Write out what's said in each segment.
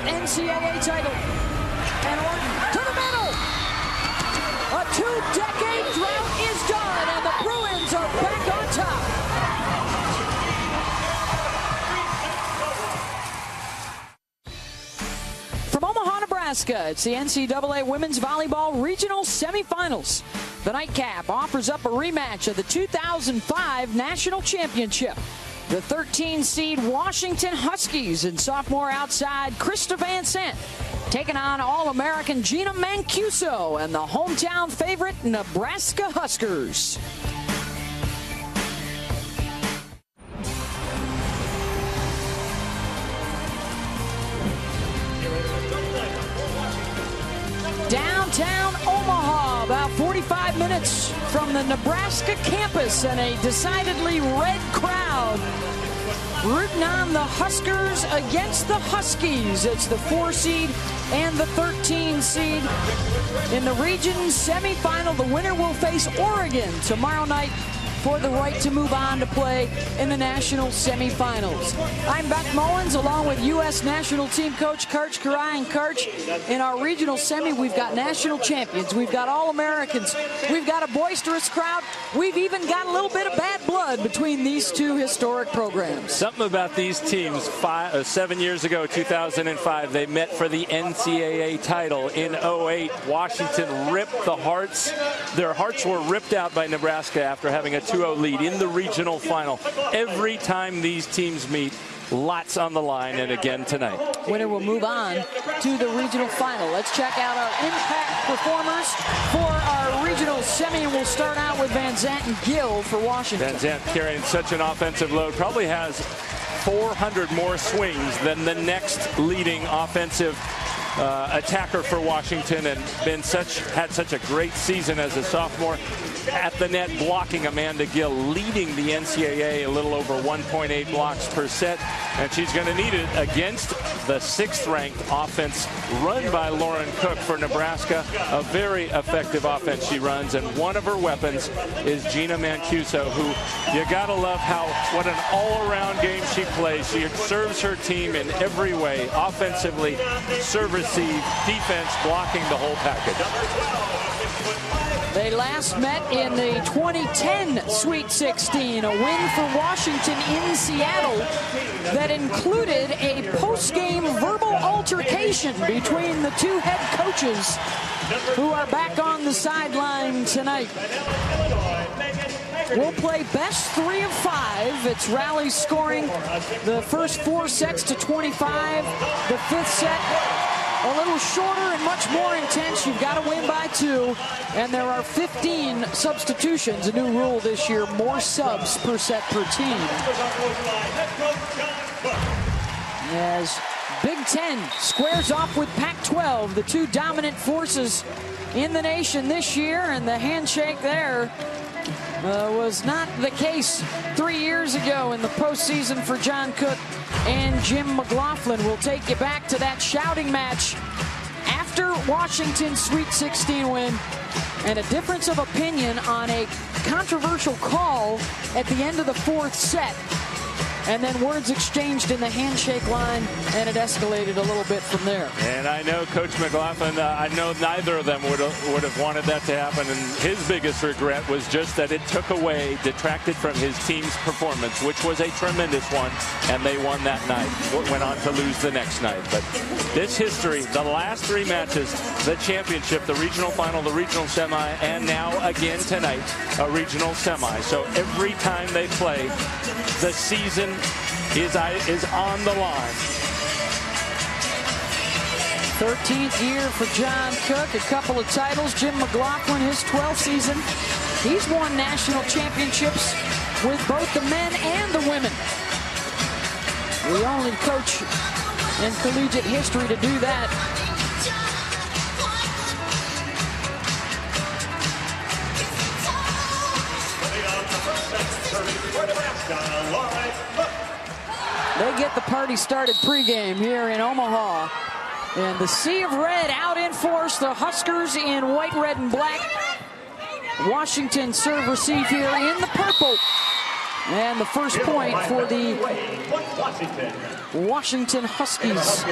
NCAA title. And Orton to the middle. A 2-decade drought is done, and the Bruins are back on top. From Omaha, Nebraska, it's the NCAA Women's Volleyball Regional Semifinals. The nightcap offers up a rematch of the 2005 National Championship. The 13-seed Washington Huskies and sophomore outside Krista Van Sant taking on All-American Gina Mancuso and the hometown favorite Nebraska Huskers. Downtown Omaha, about 45 minutes from the Nebraska campus, and a decidedly red crowd rooting on the Huskers against the Huskies. It's the 4-seed and the 13 seed in the region semifinal. The winner will face Oregon tomorrow night for the right to move on to play in the national semifinals. I'm Beck Mullins, along with U.S. national team coach Karch Karai. And Karch, in our regional semi, we've got national champions, we've got All-Americans, we've got a boisterous crowd, we've even got a little bit of bad blood between these two historic programs. Something about these teams, 7 years ago, 2005, they met for the NCAA title. In 08, Washington ripped the hearts. Their hearts were ripped out by Nebraska after having a 2-0 lead in the regional final. Every time these teams meet, lots on the line, and again tonight. Winner will move on to the regional final. Let's check out our impact performers for our regional semi. We'll start out with Van Sant and Gill for Washington. Van Sant carrying such an offensive load, probably has 400 more swings than the next leading offensive attacker for Washington, and had such a great season as a sophomore. At the net, blocking Amanda Gill, leading the NCAA a little over 1.8 blocks per set, and she's going to need it against the 6th-ranked offense run by Lauren Cook for Nebraska. A very effective offense she runs, and one of her weapons is Gina Mancuso, who you got to love what an all-around game she plays. She serves her team in every way, offensively, serve, receive, defense, blocking, the whole package. They last met in the 2010 Sweet 16, a win for Washington in Seattle that included a post-game verbal altercation between the two head coaches who are back on the sideline tonight. We'll play best 3 of 5. It's rally scoring the first 4 sets to 25. The 5th set a little shorter and much more intense. You've got to win by 2, and there are 15 substitutions, a new rule this year, more subs per set per team. As Big Ten squares off with Pac-12, the two dominant forces in the nation this year, and the handshake there was not the case 3 years ago in the postseason for John Cook and Jim McLaughlin. We'll take you back to that shouting match after Washington's Sweet 16 win, and a difference of opinion on a controversial call at the end of the 4th set. And then words exchanged in the handshake line, and it escalated a little bit from there. And I know Coach McLaughlin, I know neither of them would have wanted that to happen. And his biggest regret was just that it detracted from his team's performance, which was a tremendous one. And they won that night. Went on to lose the next night. But this history, the last 3 matches, the championship, the regional final, the regional semi, and now again tonight, a regional semi. So every time they play, the season is on the line. 13th year for John Cook, a couple of titles. Jim McLaughlin, his 12th season. He's won national championships with both the men and the women. The only coach in collegiate history to do that. They get the party started pregame here in Omaha. And the Sea of Red out in force. The Huskers in white, red, and black. Washington serve receive here in the purple. And the first point for the Washington Huskies.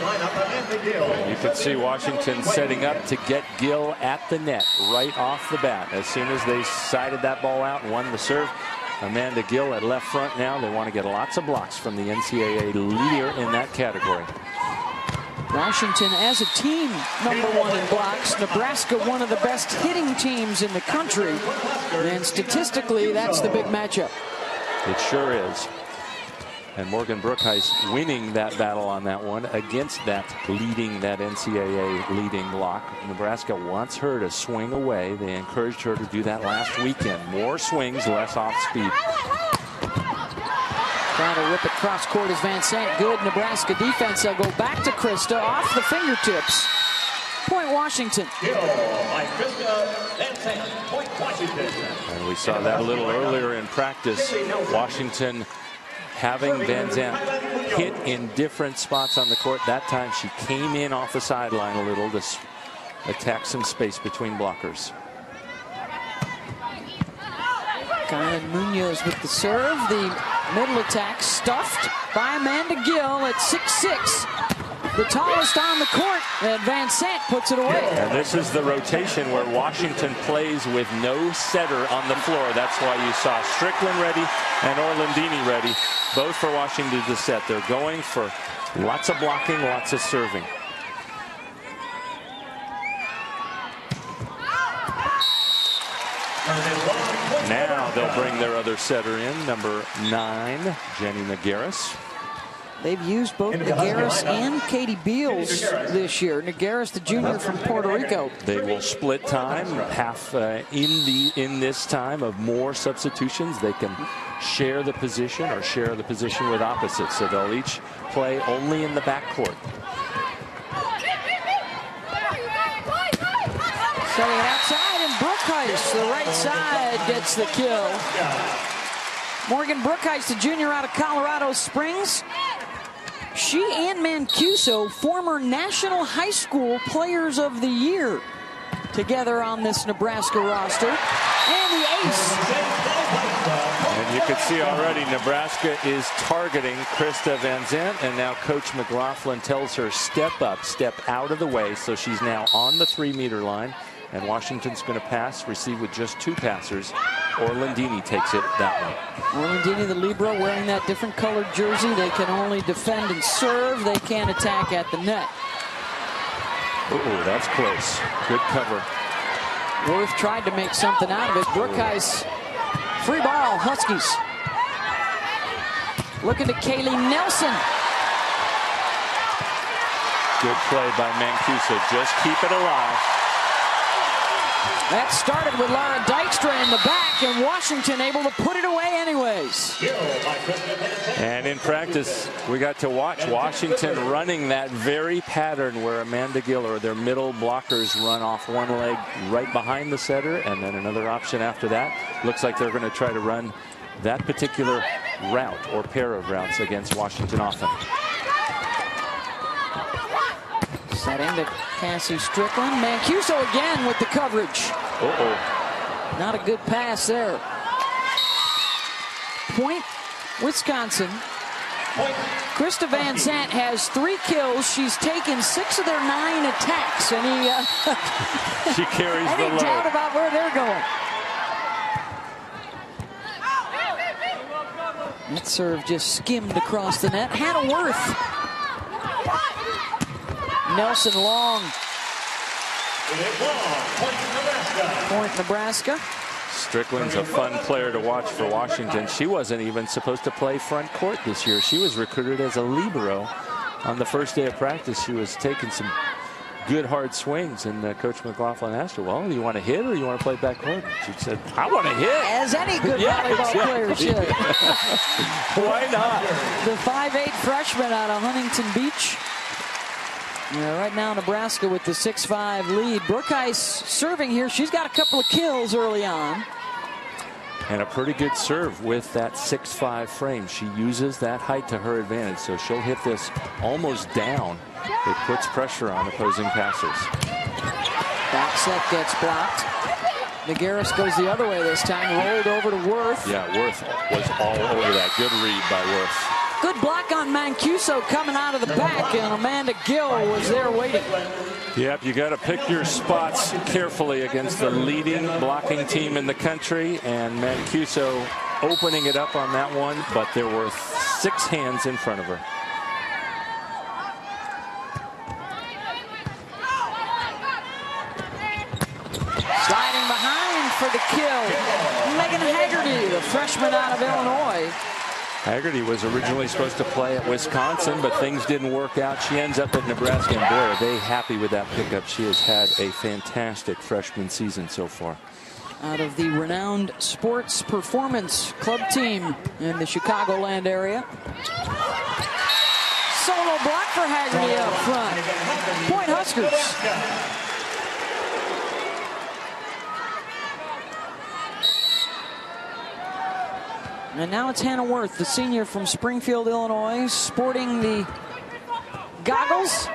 You can see Washington setting up to get Gill at the net right off the bat. As soon as they sided that ball out and won the serve, Amanda Gill at left front now. They want to get lots of blocks from the NCAA leader in that category. Washington as a team #1 in blocks. Nebraska one of the best hitting teams in the country. And statistically, that's the big matchup. It sure is. And Morgan Brookhuis winning that battle on that one against that NCAA leading block. Nebraska wants her to swing away. They encouraged her to do that last weekend. More swings, less off speed. Trying to rip it cross court is Van Sant. Good Nebraska defense. They'll go back to Krista off the fingertips. Point Washington. And we saw that a little earlier in practice. Washington having Van Sant hit in different spots on the court. That time she came in off the sideline a little to attack some space between blockers. Kylan Munoz with the serve. The middle attack stuffed by Amanda Gill at 6'6". The tallest on the court, and Van Sant puts it away. And this is the rotation where Washington plays with no setter on the floor. That's why you saw Strickland ready and Orlandini ready, both for Washington to set. They're going for lots of blocking, lots of serving. Now they'll bring their other setter in, number 9, Jenny Nagaris. They've used both Nagaris and Katie Beals this year. Nagaris, the junior from Puerto Rico. They will split time, half in this time of more substitutions. They can share the position or share the position with opposites. So they'll each play only in the backcourt. Setting it outside, and Brookhuis, the right side, gets the kill. Morgan Brookhuis, the junior out of Colorado Springs. She and Mancuso, former National High School Players of the Year, together on this Nebraska roster. And the ace. And you can see already Nebraska is targeting Krista Van Sant, and now Coach McLaughlin tells her step up, step out of the way. So she's now on the 3-meter line, and Washington's going to pass, receive with just 2 passers. Orlandini takes it that way. Orlandini, the libero, wearing that different colored jersey. They can only defend and serve. They can't attack at the net. Oh, that's close. Good cover. Worth tried to make something out of it. Brookhuis, free ball, Huskies. Looking to Kaylee Nelson. Good play by Mancuso. Just keep it alive. That started with Laura Dykstra in the back, and Washington able to put it away anyways. And in practice, we got to watch Washington running that very pattern where Amanda Gill or their middle blockers run off one leg right behind the setter, and then another option after that. Looks like they're going to try to run that particular route or pair of routes against Washington often. Setting to Cassie Strickland. Mancuso again with the coverage. Not a good pass there. Point, Wisconsin. Krista Van Sant has 3 kills. She's taken 6 of their 9 attacks. Any, she carries the load. Any doubt about where they're going? That serve just skimmed across the net. Hannah Worth. Nelson long. Point Nebraska. Strickland's a fun player to watch for Washington. She wasn't even supposed to play front court this year. She was recruited as a libero. On the first day of practice, she was taking some good hard swings, and Coach McLaughlin asked her, well, do you want to hit or you want to play back court? She said, I want to hit. As any good volleyball player should. Why not? The 5'8" freshman out of Huntington Beach. Right now, Nebraska with the 6-5 lead. Brookhuis serving here. She's got a couple of kills early on. And a pretty good serve with that 6'5" frame. She uses that height to her advantage, so she'll hit this almost down. It puts pressure on opposing passers. Back set gets blocked. Nagaris goes the other way this time, rolled over to Worth. Yeah, Worth was all over that. Good read by Worth. Good block on Mancuso coming out of the back, and Amanda Gill was there waiting. Yep, you got to pick your spots carefully against the leading blocking team in the country, and Mancuso opening it up on that one, but there were 6 hands in front of her. Sliding behind for the kill, Megan Haggerty, the freshman out of Illinois. Haggerty was originally supposed to play at Wisconsin, but things didn't work out. She ends up at Nebraska, and boy, are they happy with that pickup. She has had a fantastic freshman season so far. Out of the renowned Sports Performance Club team in the Chicagoland area. Solo block for Haggerty up front. Point Huskers. And now it's Hannah Worth, the senior from Springfield, Illinois, sporting the goggles.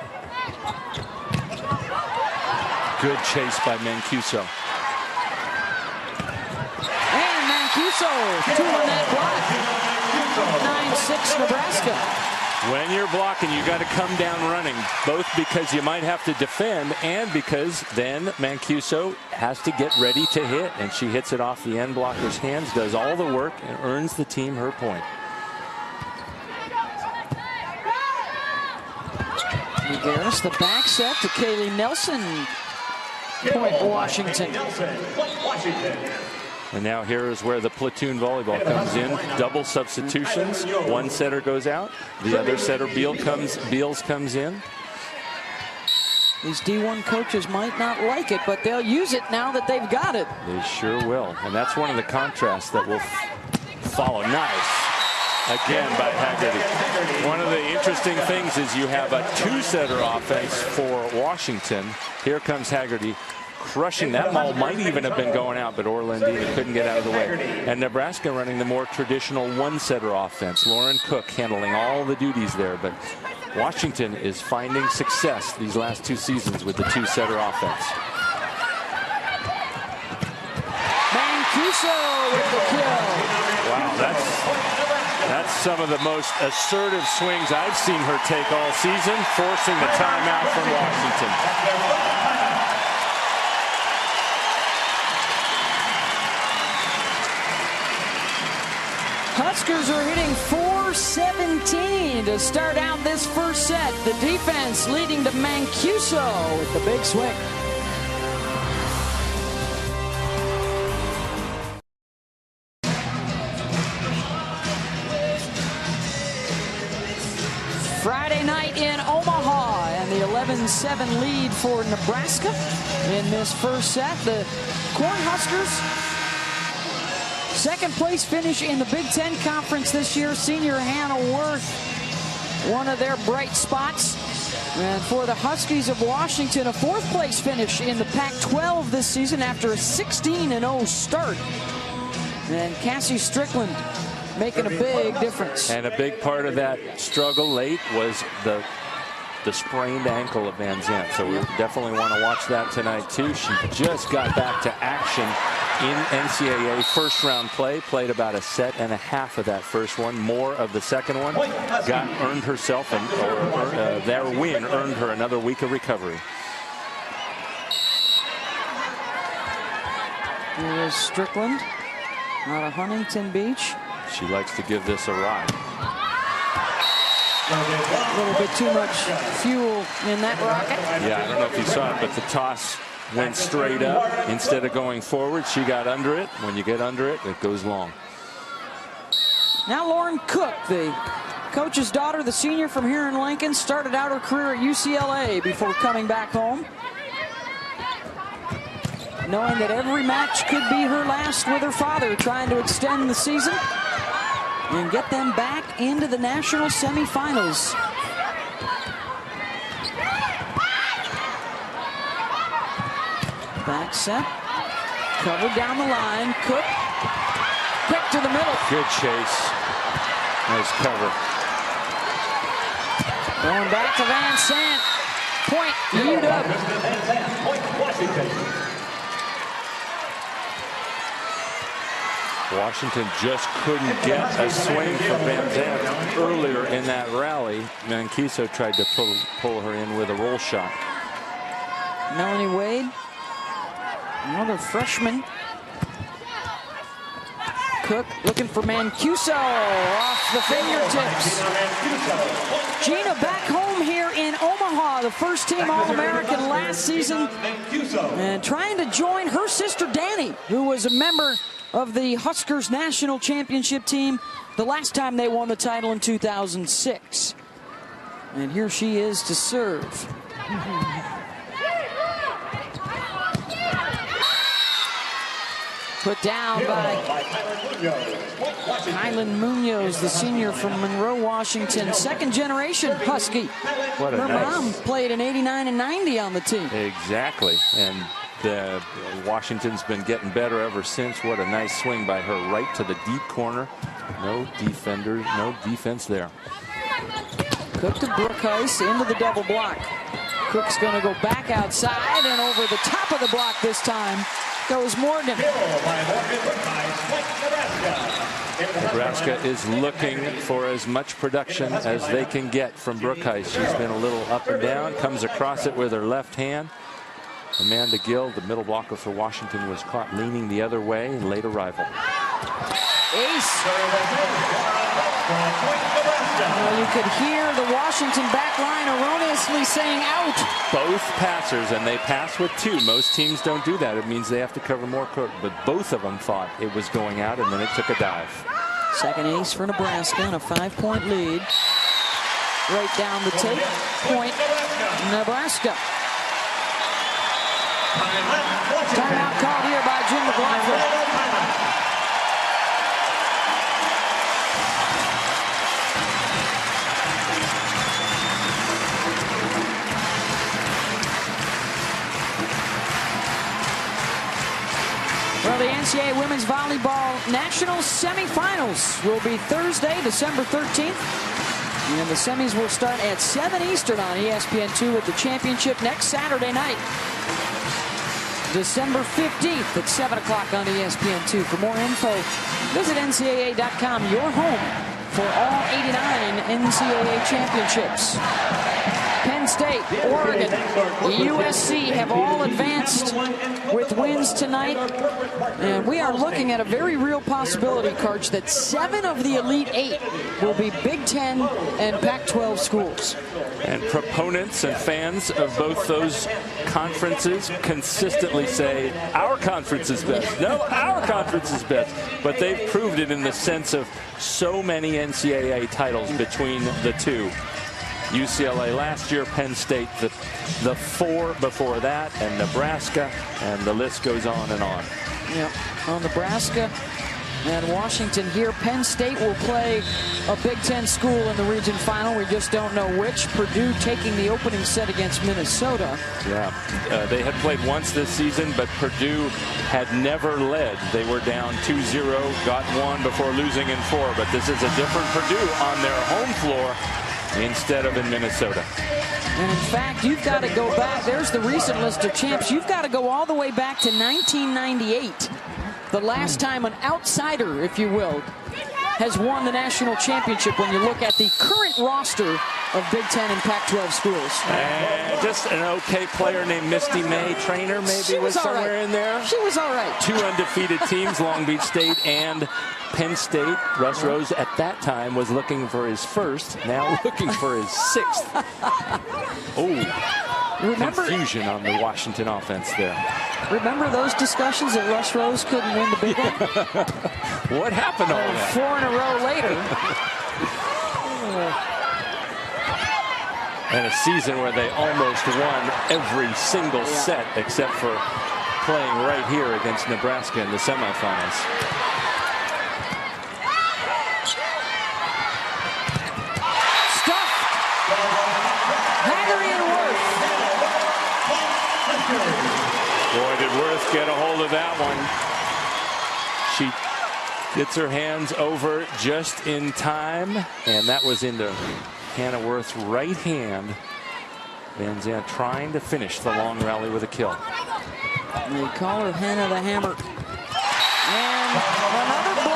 Good chase by Mancuso. And Mancuso, 2 on that block. 9-6 Nebraska. When you're blocking, you got to come down running, both because you might have to defend and because then Mancuso has to get ready to hit, and she hits it off the end blocker's hands, does all the work, and earns the team her point. Nagaris, the back set to Kaylee Nelson. Point Washington. And now here is where the platoon volleyball comes in. Double substitutions. One setter goes out. The other setter, Beals, comes in. These D1 coaches might not like it, but they'll use it now that they've got it. They sure will. And that's one of the contrasts that will follow. Nice. Again by Haggerty. One of the interesting things is you have a 2-setter offense for Washington. Here comes Haggerty. Crushing that ball, might even have been going out, but Orlandina couldn't get out of the way. And Nebraska running the more traditional 1-setter offense. Lauren Cook handling all the duties there, but Washington is finding success these last 2 seasons with the 2-setter offense. Mancuso with the kill. Wow, that's some of the most assertive swings I've seen her take all season, forcing the timeout from Washington. Huskers are hitting .417 to start out this first set. The defense leading to Mancuso with the big swing. Friday night in Omaha, and the 11-7 lead for Nebraska in this first set. The Cornhuskers, second place finish in the Big Ten Conference this year. Senior Hannah Worth, one of their bright spots. And for the Huskies of Washington, a 4th place finish in the Pac-12 this season after a 16-0 start. And Cassie Strickland making a big difference. And a big part of that struggle late was the sprained ankle of Van Zandt. So we definitely want to watch that tonight too. She just got back to action in NCAA first round play, played about a set and a half of that first one, more of the second one, earned herself, their win earned her another week of recovery. Here is Strickland out of Huntington Beach. She likes to give this a ride. A little bit too much fuel in that rocket. Yeah, I don't know if you saw it, but the toss went straight up instead of going forward. She got under it. When you get under it, it goes long. Now Lauren Cook, the coach's daughter, the senior from here in Lincoln, started out her career at UCLA before coming back home, knowing that every match could be her last with her father, trying to extend the season and get them back into the national semifinals. Back set, covered down the line. Cook, quick to the middle. Good chase. Nice cover. Going back to Van Sant. Point UW. Washington just couldn't get a swing from Van Zandt earlier in that rally. Mancuso tried to pull her in with a roll shot. Melanie Wade, another freshman. Cook looking for Mancuso off the fingertips. Gina back home here in Omaha, the first team All-American last season, and trying to join her sister Danny, who was a member of the Huskers national championship team the last time they won the title in 2006. And here she is to serve. Put down by Kylan Munoz, the senior from Monroe, Washington. Second generation Husky. What a Her nice. mom played in '89 and '90 on the team. Exactly. And Washington's been getting better ever since. What a nice swing by her right to the deep corner. No defenders, no defense there. Cook to Brookhuis into the double block. Cook's going to go back outside and over the top of the block this time goes Morgan. Nebraska is looking for as much production as they can get from Brookhuis. She's been a little up and down, comes across it with her left hand. Amanda Gill, the middle blocker for Washington, was caught leaning the other way, late arrival. Ace. Well, you could hear the Washington back line erroneously saying out. Both passers, and they pass with two. Most teams don't do that. It means they have to cover more court. But both of them thought it was going out, and then it took a dive. Second ace for Nebraska and a 5-point lead. Right down the tape. Point, Nebraska. Timeout called here by Jim McLaughlin. Well, the NCAA Women's Volleyball National Semifinals will be Thursday, December 13th. And the semis will start at 7 Eastern on ESPN2 with the championship next Saturday night, December 15th at 7 o'clock on ESPN2. For more info, visit NCAA.com, your home for all 89 NCAA championships. Penn State, Oregon, USC have all advanced with wins tonight. And we are looking at a very real possibility, Karch, that 7 of the Elite 8 will be Big Ten and Pac-12 schools. And proponents and fans of both those conferences consistently say, our conference is best. No, our conference is best. But they've proved it in the sense of so many NCAA titles between the two. UCLA last year, Penn State the 4 before that, and Nebraska, and the list goes on and on. Yeah, well, Nebraska and Washington here. Penn State will play a Big Ten school in the region final. We just don't know which. Purdue taking the opening set against Minnesota. Yeah, they had played once this season, but Purdue had never led. They were down 2-0, got one before losing in 4. But this is a different Purdue on their home floor instead of in Minnesota. And in fact, you've got to go back. There's the recent list of champs. You've got to go all the way back to 1998. The last time an outsider, if you will, has won the national championship when you look at the current roster of Big Ten and Pac-12 schools. And just an okay player named Misty May Trainer maybe was somewhere in there. She was all right. 2 undefeated teams, Long Beach State and Penn State. Russ Rose at that time was looking for his first, now looking for his 6th. Oh, confusion on the Washington offense there. Remember those discussions that Russ Rose couldn't win the big one? What happened all that? 4 in a row later. And a season where they almost won every single set except for playing right here against Nebraska in the semifinals. Boy, did Worth get a hold of that one. She gets her hands over just in time, and that was into Hannah Worth's right hand. Van Zandt trying to finish the long rally with a kill. They call her Hannah the Hammer. And another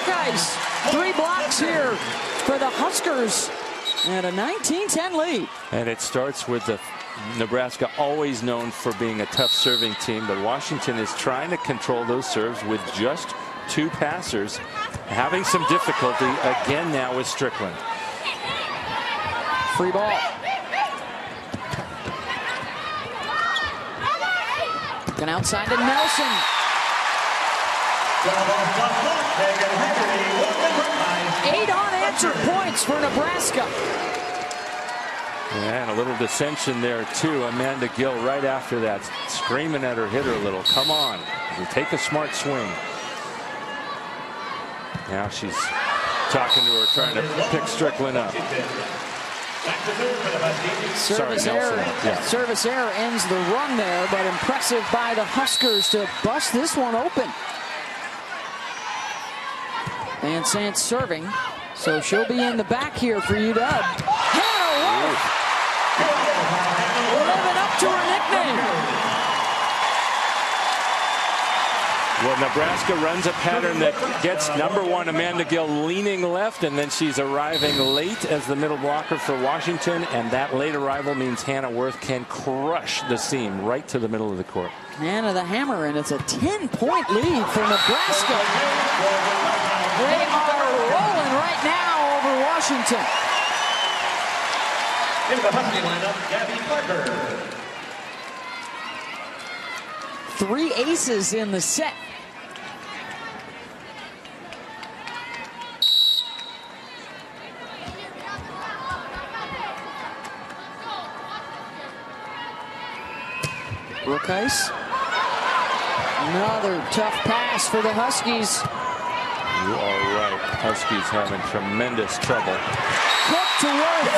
Burkheis, 3 blocks here for the Huskers. And a 19-10 lead. And it starts with the Nebraska, always known for being a tough serving team, but Washington is trying to control those serves with just 2 passers, having some difficulty again now with Strickland. Free ball. And outside to Nelson. 8 unanswered points for Nebraska. And a little dissension there too. Amanda Gill right after that, screaming at her hitter a little. Come on, you take a smart swing. Now she's talking to her, trying to pick Strickland up. Service error. Yeah. Service error ends the run there, but impressive by the Huskers to bust this one open. Van Sant serving, so she'll be in the back here for UW. Hannah Wolf living up to her nickname. Well, Nebraska runs a pattern that gets #1 Amanda Gill leaning left, and then she's arriving late as the middle blocker for Washington, and that late arrival means Hannah Worth can crush the seam right to the middle of the court. Hannah the hammer, and it's a 10-point lead for Nebraska. They are rolling right now over Washington. In the Husky lineup, Gabby Parker. 3 aces in the set. Burkheis. Another tough pass for the Huskies. You are right. Huskies having tremendous trouble. Cook to Worth.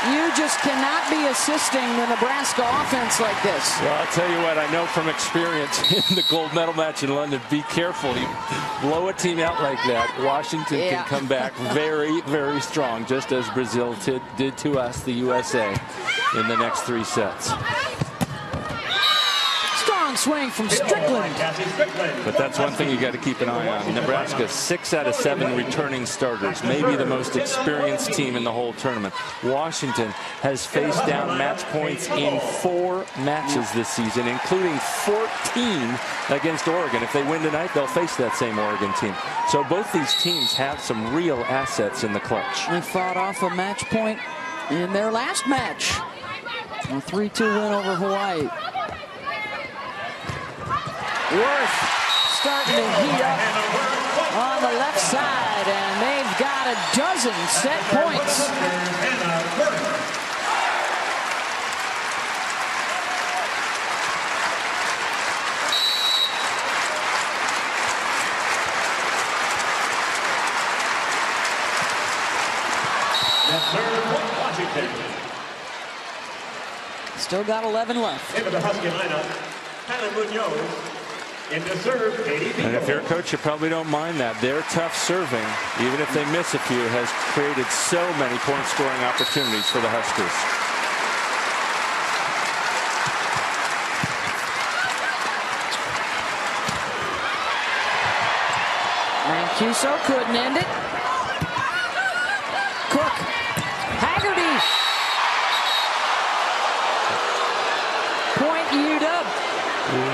You just cannot be assisting the Nebraska offense like this. Well, I'll tell you what, I know from experience in the gold medal match in London, be careful. You blow a team out like that, Washington can come back very, very strong, just as Brazil did to us, the USA, in the next 3 sets. Swing from Strickland. But that's one thing you got to keep an eye on. Nebraska, 6 out of 7 returning starters, maybe the most experienced team in the whole tournament. Washington has faced down match points in 4 matches this season, including 14 against Oregon. If they win tonight, they'll face that same Oregon team. So both these teams have some real assets in the clutch. They fought off a match point in their last match. A 3-2 win over Hawaii. Worth starting to heat up on the left side, and they've got a dozen set points. Still got 11 left. Into the Husky lineup, Hannah Munoz. In the serve, and if you're a coach, you probably don't mind that. Their tough serving, even if they miss a few, has created so many point-scoring opportunities for the Huskers. Mancuso couldn't end it. Cook. Haggerty. Point UW.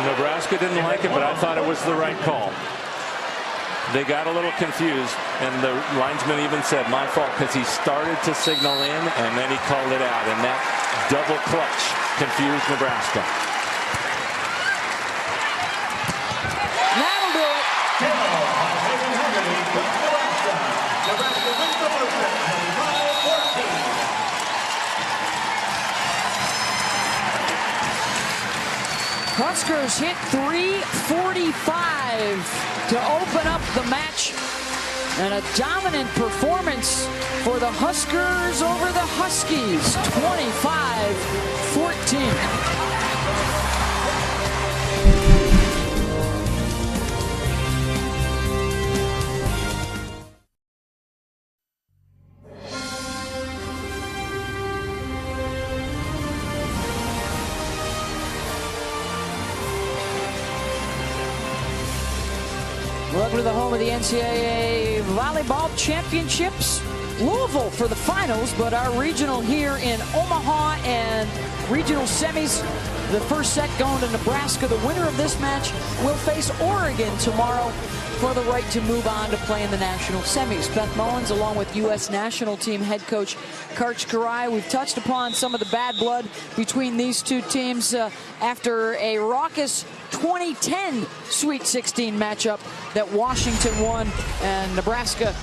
Nebraska didn't like it, but I thought it was the right call. They got a little confused, and the linesman even said, my fault, because he started to signal in, and then he called it out, and that double clutch confused Nebraska. That'll do it. Nebraska wins the first set, 25-14. Huskers hit 345 to open up the match. And a dominant performance for the Huskers over the Huskies, 25-14. Welcome to the home of the NCAA Volleyball Championships. Louisville for the finals, but our regional here in Omaha and regional semis. The first set going to Nebraska. The winner of this match will face Oregon tomorrow for the right to move on to play in the national semis. Beth Mullins, along with U.S. national team head coach Karch Kiraly. We've touched upon some of the bad blood between these two teams after a raucous 2010 Sweet 16 matchup that Washington won, and Nebraska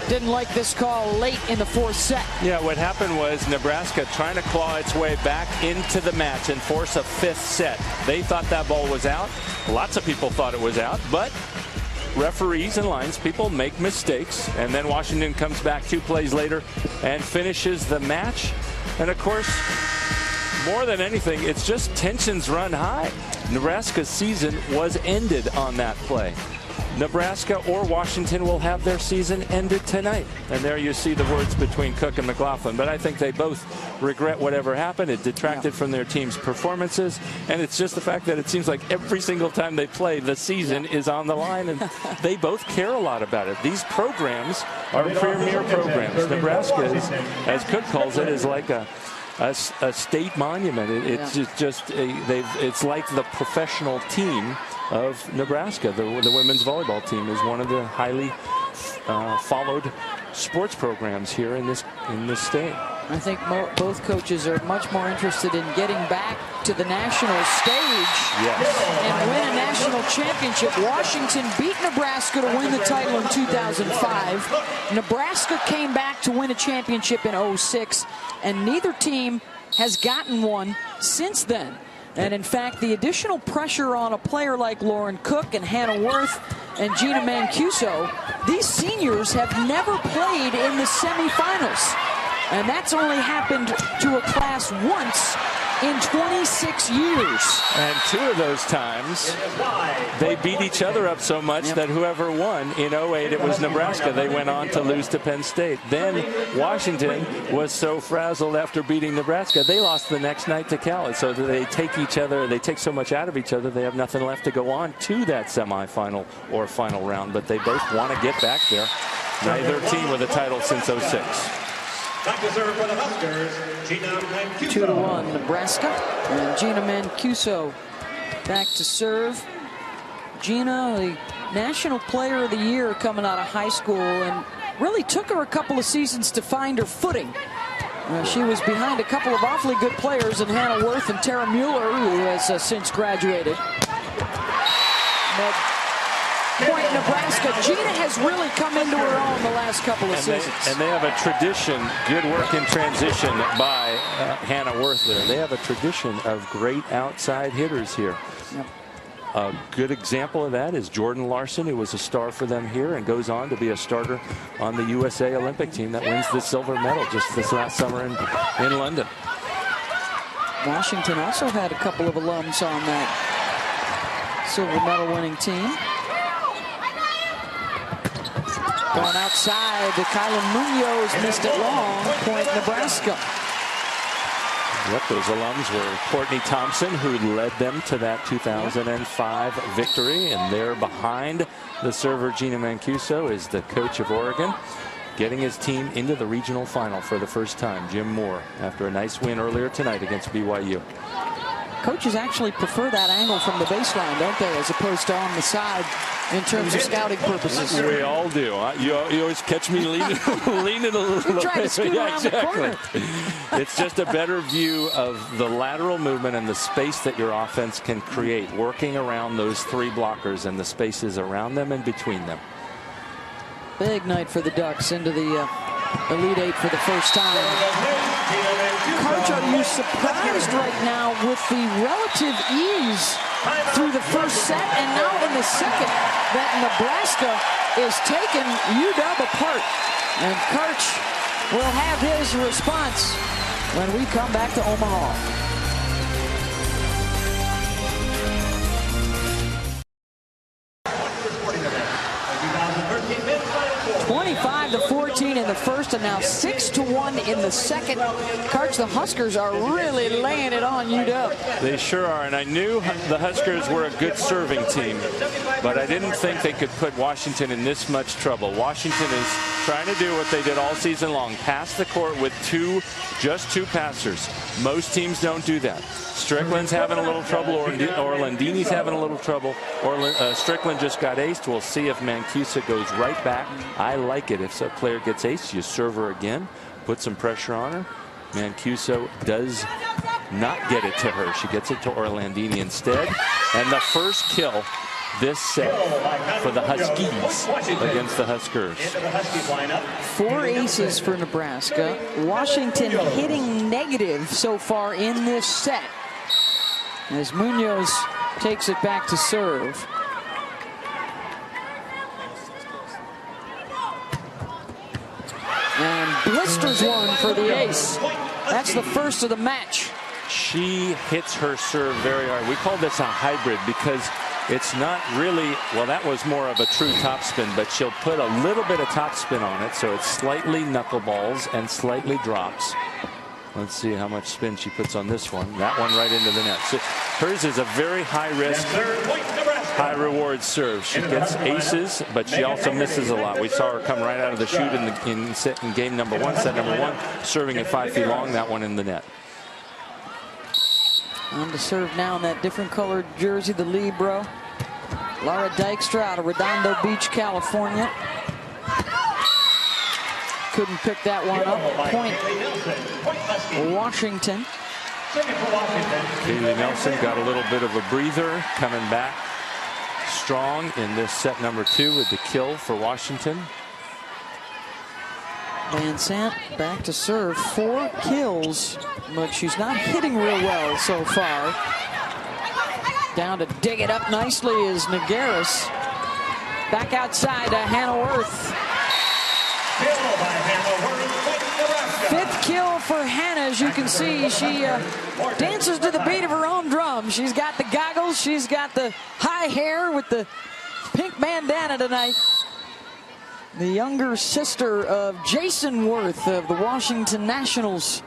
didn't like this call late in the fourth set. Yeah, what happened was Nebraska trying to claw its way back into the match and force a fifth set. They thought that ball was out. Lots of people thought it was out, but referees and lines people make mistakes, and then Washington comes back 2 plays later and finishes the match. And of course, more than anything, it's just tensions run high. Nebraska's season was ended on that play. Nebraska or Washington will have their season ended tonight. And there you see the words between Cook and McLaughlin. But I think they both regret whatever happened. It detracted from their team's performances. And it's just the fact that it seems like every single time they play, the season is on the line. And they both care a lot about it. These programs are premier programs. Nebraska, as Cook calls it, is like a state monument. It's it's like the professional team of Nebraska. The women's volleyball team is one of the highly followed sports programs here in this state. I think both coaches are much more interested in getting back to the national stage and win a national championship. Washington beat Nebraska to win the title in 2005. Nebraska came back to win a championship in 06, and neither team has gotten one since then. And in fact, the additional pressure on a player like Lauren Cook and Hannah Worth and Gina Mancuso, these seniors have never played in the semifinals. And that's only happened to a class once in 26 years. And 2 of those times, they beat each other up so much that whoever won in 08, it was Nebraska. They went on to lose to Penn State. Then Washington was so frazzled after beating Nebraska, they lost the next night to Cal. So they take so much out of each other, they have nothing left to go on to that semifinal or final round. But they both want to get back there. Neither team with a title since 06. Back to serve for the Huskers, Gina Mancuso. 2-1 Nebraska, and Gina Mancuso back to serve. Gina, the National Player of the Year coming out of high school, and really took her a couple of seasons to find her footing. She was behind a couple of awfully good players in Hannah Worth and Tara Mueller, who has since graduated. But Point Nebraska, Gina has really come into her own the last couple of seasons. And they have a tradition, good work in transition by Hannah Worth there. They have a tradition of great outside hitters here. Yep. A good example of that is Jordan Larson, who was a star for them here and goes on to be a starter on the USA Olympic team that wins the silver medal just this last summer in London. Washington also had a couple of alums on that silver medal winning team. Going outside, the Kylan Munoz missed it long. Point Nebraska. Yep, those alums were Courtney Thompson, who led them to that 2005 victory. And there behind the server, Gina Mancuso, is the coach of Oregon, getting his team into the regional final for the first time, Jim Moore, after a nice win earlier tonight against BYU. Coaches actually prefer that angle from the baseline, don't they, as opposed to on the side in terms of scouting purposes. We all do. You always catch me leaning a little. Trying to scoot around the corner. It's just a better view of the lateral movement and the space that your offense can create, working around those 3 blockers and the spaces around them and between them. Big night for the Ducks into the Elite 8 for the first time. Coach, are you surprised right now with the relative ease through the first set and now in the second that Nebraska is taking UW apart? And Karch will have his response when we come back to Omaha. 25-14 in the the first and now 6-1 in the second. Coach, the Huskers are really laying it on UW. They sure are, and I knew the Huskers were a good serving team, but I didn't think they could put Washington in this much trouble. Washington is trying to do what they did all season long, pass the court with just two passers. Most teams don't do that. Strickland's having a little trouble, Orlandini's having a little trouble. Strickland just got aced. We'll see if Mancuso goes right back. I like it. If a player gets aced, you serve her again, put some pressure on her. Mancuso does not get it to her. She gets it to Orlandini instead. And the first kill this set for the Huskies against the Huskers. 4 aces for Nebraska. Washington hitting negative so far in this set, as Munoz takes it back to serve. And blisters one for the ace. That's the first of the match. She hits her serve very hard. We call this a hybrid because it's not really, well, that was more of a true topspin, but she'll put a little bit of topspin on it, so it's slightly knuckleballs and slightly drops. Let's see how much spin she puts on this one. That one right into the net. So hers is a very high risk, high reward serve. She gets aces, but she also misses a lot. We saw her come right out of the chute in game number 1, set number 1, serving at 5 feet long, that one in the net. On to serve now in that different colored jersey, the Libro. Laura Dykstra out of Redondo Beach, California. Couldn't pick that one up. Point Washington. Kaylee Nelson got a little bit of a breather, coming back strong in this set number 2 with the kill for Washington. Van Sant back to serve. 4 kills, but she's not hitting real well so far. Down to dig it up nicely is Nagaris. Back outside to Hannah Worth. 5th kill for Hannah. As you can see, she dances to the beat of her own drum. She's got the goggles. She's got the high hair with the pink bandana tonight. The younger sister of Jason Worth of the Washington Nationals.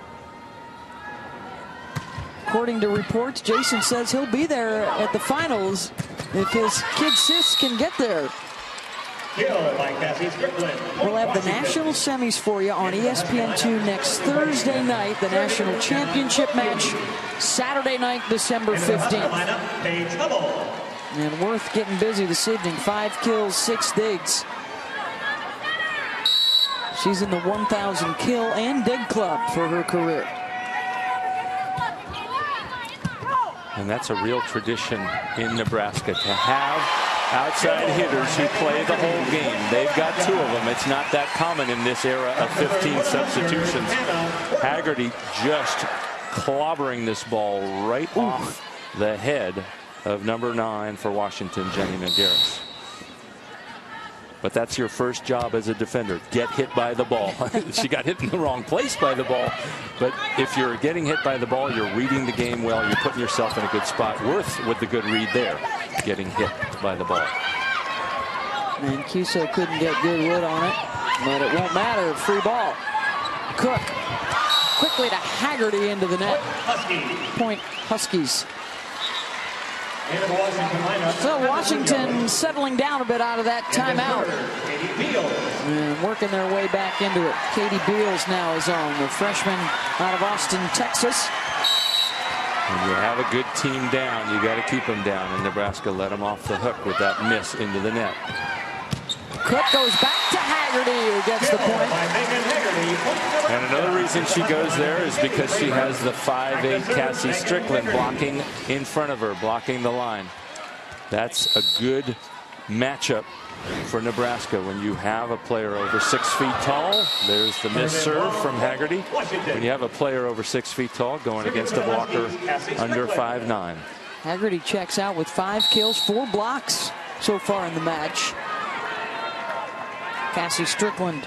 According to reports, Jason says he'll be there at the finals if his kid sis can get there. We'll have the national semis for you on ESPN2 next Thursday night. The national championship match Saturday night, December 15th. And Worth getting busy this evening. 5 kills, 6 digs. She's in the 1,000 kill and dig club for her career. And that's a real tradition in Nebraska to have outside hitters who play the whole game. They've got 2 of them. It's not that common in this era of 15 substitutions. Haggerty just clobbering this ball right off the head of number 9 for Washington, Jenny Nagaris. But that's your first job as a defender. Get hit by the ball. She got hit in the wrong place by the ball. But if you're getting hit by the ball, you're reading the game well. You're putting yourself in a good spot. Worth with the good read there, getting hit by the ball. Mancuso couldn't get good wood on it, but it won't matter. Free ball. Cook quickly to Haggerty into the net. Point Huskies. So Washington settling down a bit out of that timeout and working their way back into it. Katie Beals now is on, the freshman out of Austin, Texas. When you have a good team down, you got to keep them down. And Nebraska let them off the hook with that miss into the net. Cook goes back to Haggerty, who gets the point. And another reason she goes there is because she has the 5'8" Cassie Strickland blocking in front of her, blocking the line. That's a good matchup for Nebraska when you have a player over 6 feet tall. There's the missed serve from Haggerty. When you have a player over 6 feet tall going against a blocker under 5'9". Haggerty checks out with 5 kills, 4 blocks so far in the match. Cassie Strickland.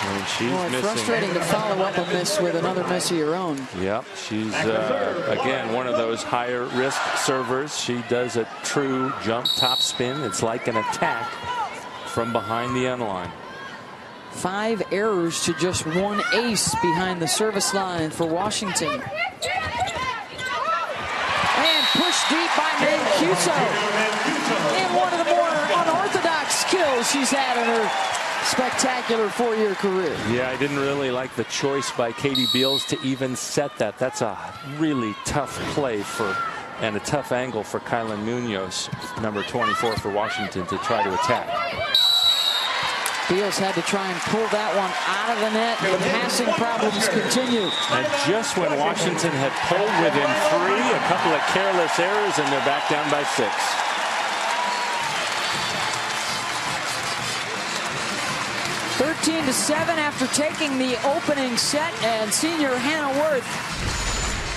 And she's missing. Frustrating to follow up on this with another miss of your own. Yep, she's again one of those higher risk servers. She does a true jump top spin. It's like an attack from behind the end line. 5 errors to just 1 ace behind the service line for Washington. And pushed deep by Mancuso. And one of the more unorthodox skills she's had in her spectacular 4-year career. Yeah, I didn't really like the choice by Katie Beals to even set that. That's a really tough play and a tough angle for Kylan Munoz, number 24 for Washington, to try to attack. Beals had to try and pull that one out of the net. The passing problems continue. And just when Washington had pulled within 3, a couple of careless errors, and they're back down by 6. (13-7) after taking the opening set, and senior Hannah Worth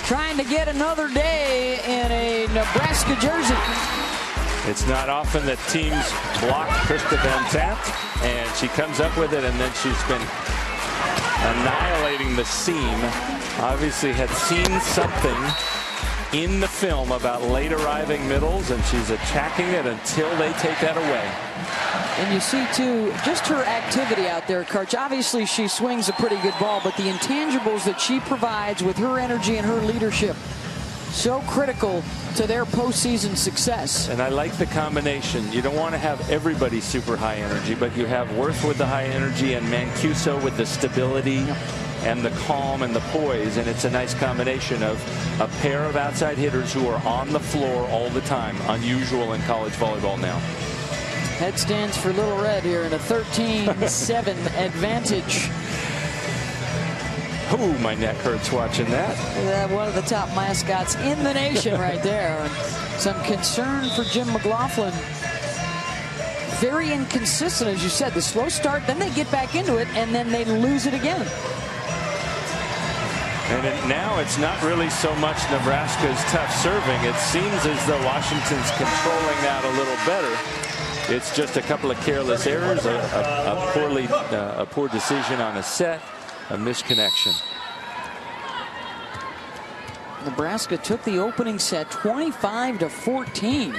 trying to get another day in a Nebraska jersey. It's not often that teams block Krista Van Sant, and she comes up with it, and then she's been annihilating the seam. Obviously had seen something in the film about late arriving middles, and she's attacking it until they take that away. And you see, too, just her activity out there, Karch. Obviously, she swings a pretty good ball, but the intangibles that she provides with her energy and her leadership, so critical to their postseason success. And I like the combination. You don't want to have everybody super high energy, but you have Worth with the high energy and Mancuso with the stability and the calm and the poise, and it's a nice combination of a pair of outside hitters who are on the floor all the time. Unusual in college volleyball now. Headstands for Little Red here in a 13-7 advantage. Ooh, my neck hurts watching that. One of the top mascots in the nation right there. Some concern for Jim McLaughlin. Very inconsistent, as you said. The slow start, then they get back into it, and then they lose it again. And now it's not really so much Nebraska's tough serving. It seems as though Washington's controlling that a little better. It's just a couple of careless errors, a poor decision on a set, a misconnection. Nebraska took the opening set 25-14.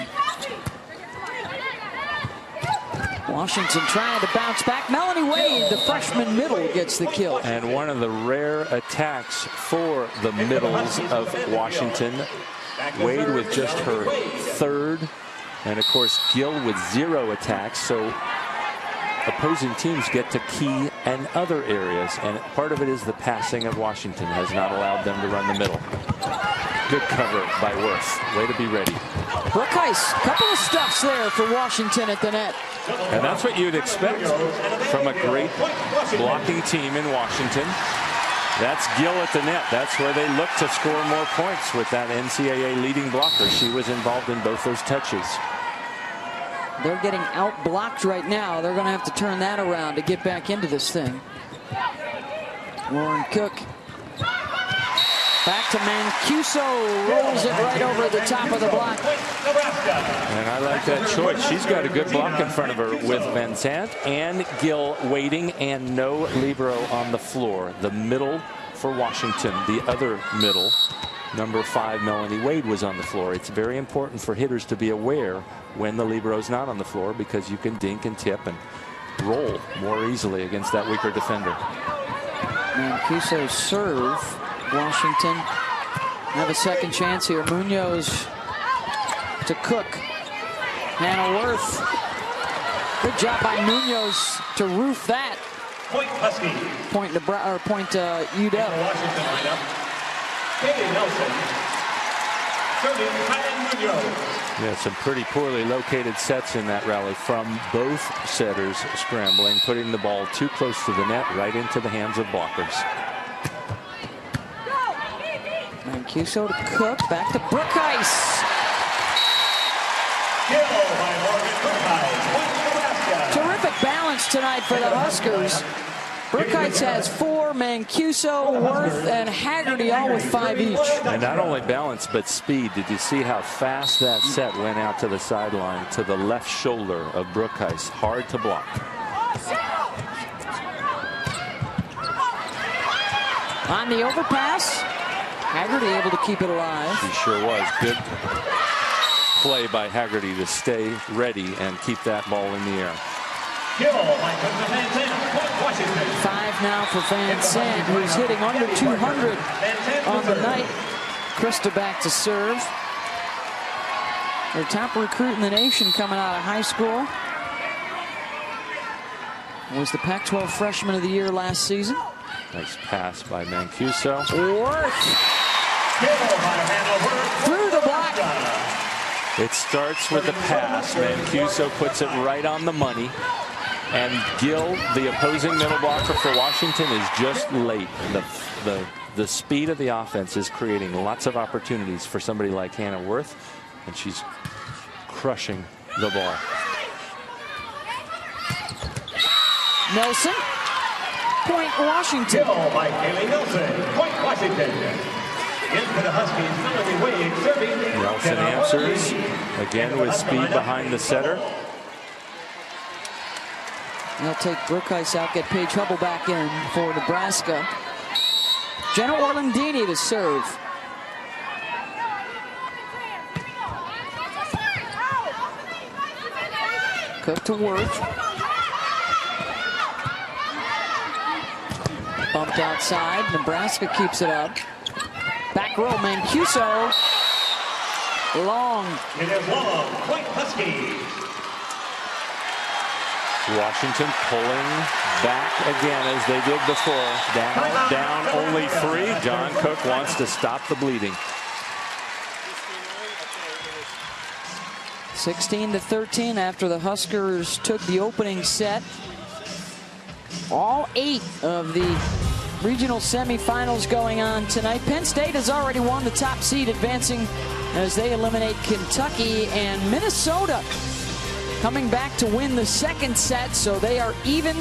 Washington trying to bounce back. Melanie Wade, the freshman middle, gets the kill. And one of the rare attacks for the middles of Washington. Wade with just her 3rd. And, of course, Gill with 0 attacks. So opposing teams get to key in other areas. And part of it is the passing of Washington has not allowed them to run the middle. Good cover by Worth. Way to be ready. Brookheis, couple of stuffs there for Washington at the net. And that's what you'd expect from a great blocking team in Washington. That's Gill at the net. That's where they look to score more points with that NCAA leading blocker. She was involved in both those touches. They're getting out-blocked right now. They're going to have to turn that around to get back into this thing. Lauren Cook. Back to Mancuso. Rolls it right over the top of the block. And I like that choice. She's got a good block in front of her with Van Sant and Gill waiting, and no libero on the floor. The middle for Washington. The other middle, number 5, Melanie Wade, was on the floor. It's very important for hitters to be aware when the libero's not on the floor, because you can dink and tip and roll more easily against that weaker defender. Mancuso's serve. Washington have a second chance here. Munoz to Cook. Hannah Worth. Good job by Munoz to roof that. Point Husky. Point UW. Washington lineup. Katie Nelson. Serving Kylan Munoz. Yeah, some pretty poorly located sets in that rally from both setters scrambling, putting the ball too close to the net, right into the hands of blockers. Mancuso to Cook, back to Brookheis. Terrific balance tonight for the Huskers. Brookheis has 4, Mancuso, Worth, and Haggerty all with 5 each. And not only balance, but speed. Did you see how fast that set went out to the sideline, to the left shoulder of Brookheis? Hard to block. On the overpass, Haggerty able to keep it alive. He sure was. Good play by Haggerty to stay ready and keep that ball in the air. 5 now for Van Sant, who's hitting under 200 on the night. Krista back to serve. Their top recruit in the nation coming out of high school. Was the Pac-12 Freshman of the Year last season. Nice pass by Mancuso. Worth through the block. It starts with the pass. Mancuso puts it right on the money. And Gill, the opposing middle blocker for Washington, is just late. The speed of the offense is creating lots of opportunities for somebody like Hannah Worth, and she's crushing the ball. Nelson, point Washington. Kill by Kaylee Nelson, point Washington. In for the Huskies, Melanie Wade serving. Nelson answers again with speed behind the setter. They'll take Brookhuis out, get Paige Hubble back in for Nebraska. Jenna Orlandini to serve. Cook to Worth. Bumped outside. Nebraska keeps it up. Back row, Mancuso. Long. It is long, point Huskies. Washington pulling back again as they did before. Down only 3. John Cook wants to stop the bleeding. 16-13 after the Huskers took the opening set. All 8 of the regional semifinals going on tonight. Penn State has already won the top seed, advancing as they eliminate Kentucky, and Minnesota coming back to win the second set, so they are even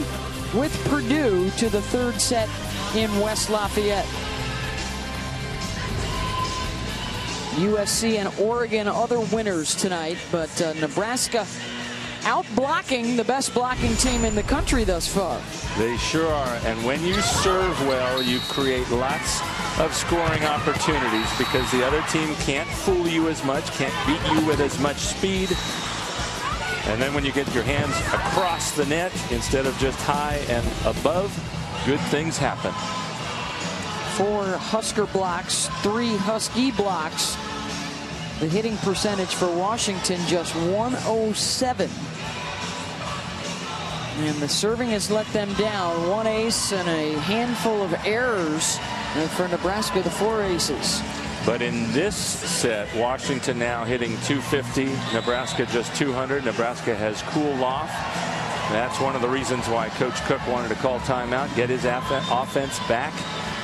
with Purdue to the third set in West Lafayette. USC and Oregon other winners tonight, but Nebraska out blocking the best blocking team in the country thus far. They sure are, and when you serve well, you create lots of scoring opportunities because the other team can't fool you as much, can't beat you with as much speed. And then when you get your hands across the net instead of just high and above, good things happen. 4 Husker blocks, 3 Husky blocks. The hitting percentage for Washington just 107. And the serving has let them down. 1 ace and a handful of errors for Nebraska, the 4 aces. But in this set, Washington now hitting 250, Nebraska just 200. Nebraska has cooled off. That's one of the reasons why Coach Cook wanted to call timeout, get his offense back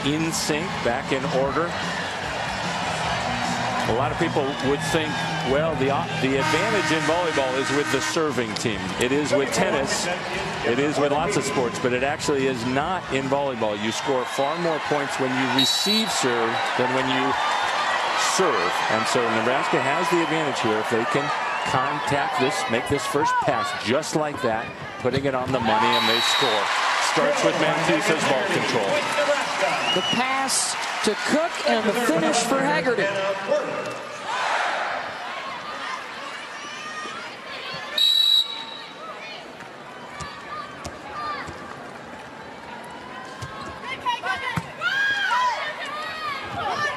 in sync, back in order. A lot of people would think, well, the advantage in volleyball is with the serving team. It is with tennis. It is with lots of sports, but it actually is not in volleyball. You score far more points when you receive serve than when you serve. And so Nebraska has the advantage here if they can contact this, make this first pass just like that, putting it on the money, and they score. Starts with Mancuso's ball control. The pass to Cook and the finish for Haggerty.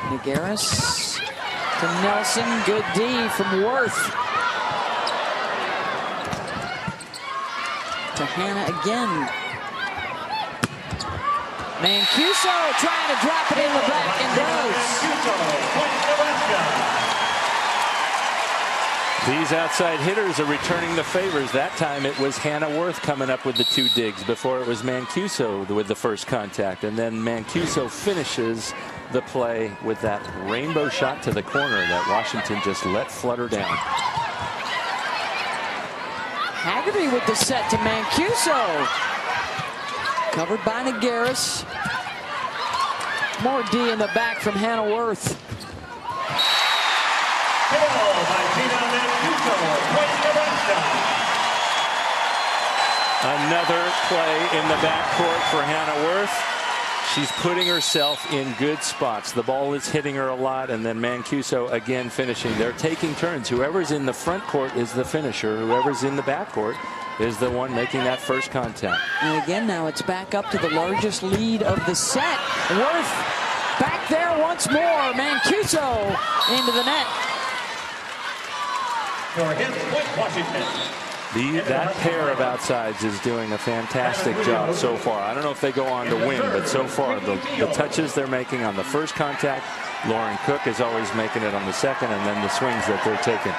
Nagaris to Nelson. Good D from Worth. To Hannah again. Mancuso trying to drop it in the back and does. These outside hitters are returning the favors. That time it was Hannah Worth coming up with the 2 digs. Before it was Mancuso with the first contact. And then Mancuso finishes the play with that rainbow shot to the corner that Washington just let flutter down. Haggerty with the set to Mancuso. Covered by Nagaris. More D in the back from Hannah Worth. Another play in the backcourt for Hannah Worth. She's putting herself in good spots. The ball is hitting her a lot, and then Mancuso again finishing. They're taking turns. Whoever's in the front court is the finisher. Whoever's in the back court is the one making that first contact. And again, now it's back up to the largest lead of the set. Worth back there once more. Mancuso into the net. That pair of outsides is doing a fantastic job so far. I don't know if they go on to win, but so far the touches they're making on the first contact, Lauren Cook is always making it on the second, and then the swings that they're taking.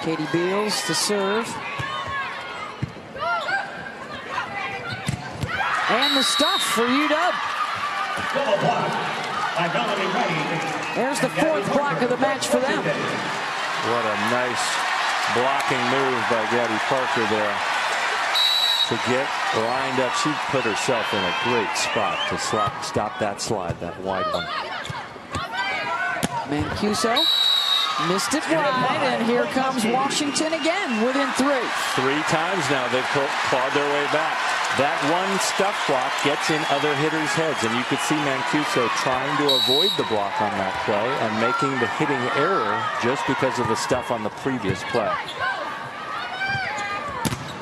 Katie Beals to serve. And the stuff for UW. There's the fourth block of the match for them. What a nice blocking move by Gabby Parker there to get lined up. She put herself in a great spot to stop that slide, that wide one. Mancuso missed it wide, and here comes Washington again within 3. 3 times now they've clawed their way back. That one stuff block gets in other hitters' heads, and you could see Mancuso trying to avoid the block on that play and making the hitting error just because of the stuff on the previous play.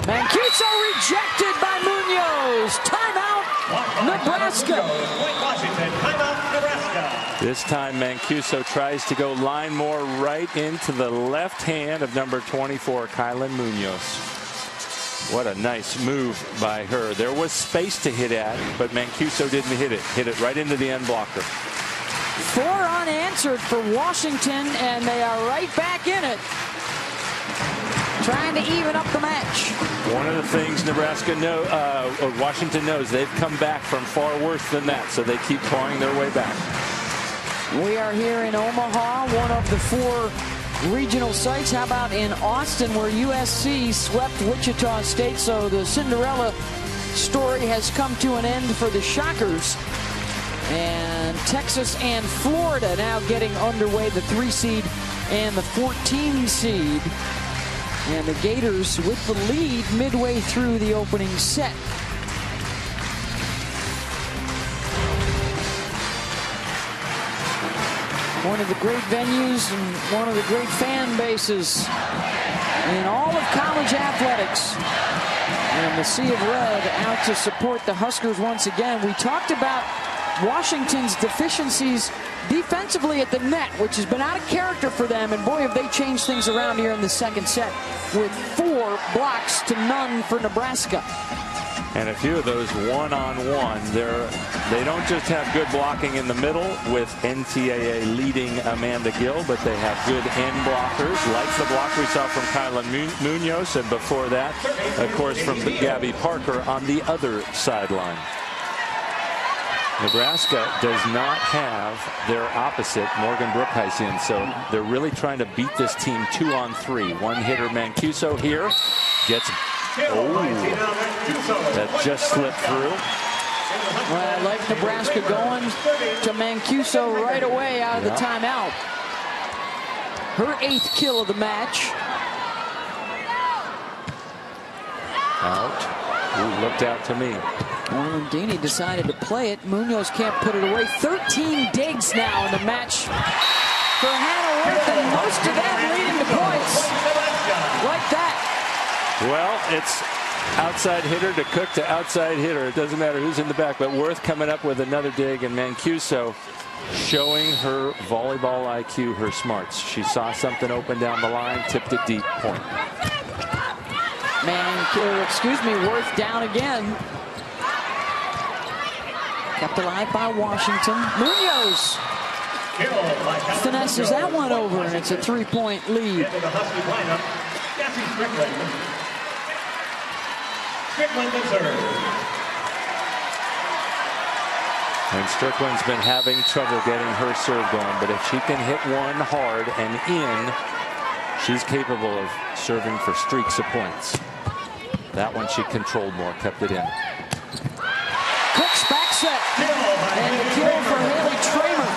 Mancuso rejected by Munoz. Timeout, Nebraska. This time Mancuso tries to go line more right into the left hand of number 24, Kylan Munoz. What a nice move by her. There was space to hit at, but Mancuso didn't hit it. Hit it right into the end blocker. 4 unanswered for Washington, and they are right back in it, trying to even up the match. One of the things Washington knows, they've come back from far worse than that, so they keep clawing their way back. We are here in Omaha, one of the 4 regional sites. How about in Austin, where USC swept Wichita State? So the Cinderella story has come to an end for the Shockers. And Texas and Florida now getting underway, the 3 seed and the 14 seed. And the Gators with the lead midway through the opening set. One of the great venues and one of the great fan bases in all of college athletics. And the Sea of Red out to support the Huskers once again. We talked about Washington's deficiencies defensively at the net, which has been out of character for them. And boy, have they changed things around here in the second set with 4 blocks to none for Nebraska. And a few of those one-on-one, they don't just have good blocking in the middle with NCAA leading Amanda Gill, but they have good end blockers, like the block we saw from Kylan Munoz, and before that, of course, from Gabby Parker on the other sideline. Nebraska does not have their opposite, Morgan Brookhuis, so they're really trying to beat this team 2-on-3. One-hitter Mancuso here gets. That just slipped through. Well, I like Nebraska going to Mancuso right away out of the timeout. Her 8th kill of the match. Out. Ooh, looked out to me. Orlandini decided to play it. Munoz can't put it away. 13 digs now in the match for Hannah Worth, and most of them leading to points. Like that. Well, it's outside hitter to Cook to outside hitter. It doesn't matter who's in the back, but Worth coming up with another dig, and Mancuso showing her volleyball IQ, her smarts. She saw something open down the line, tipped it deep, point. Worth down again. Kept alive by Washington. Munoz finesses that one over, and it's a 3-point lead. And Strickland's been having trouble getting her serve going, but if she can hit one hard and in, she's capable of serving for streaks of points. That one she controlled more, kept it in. Cook's back set, and the kill for Haley Tramer.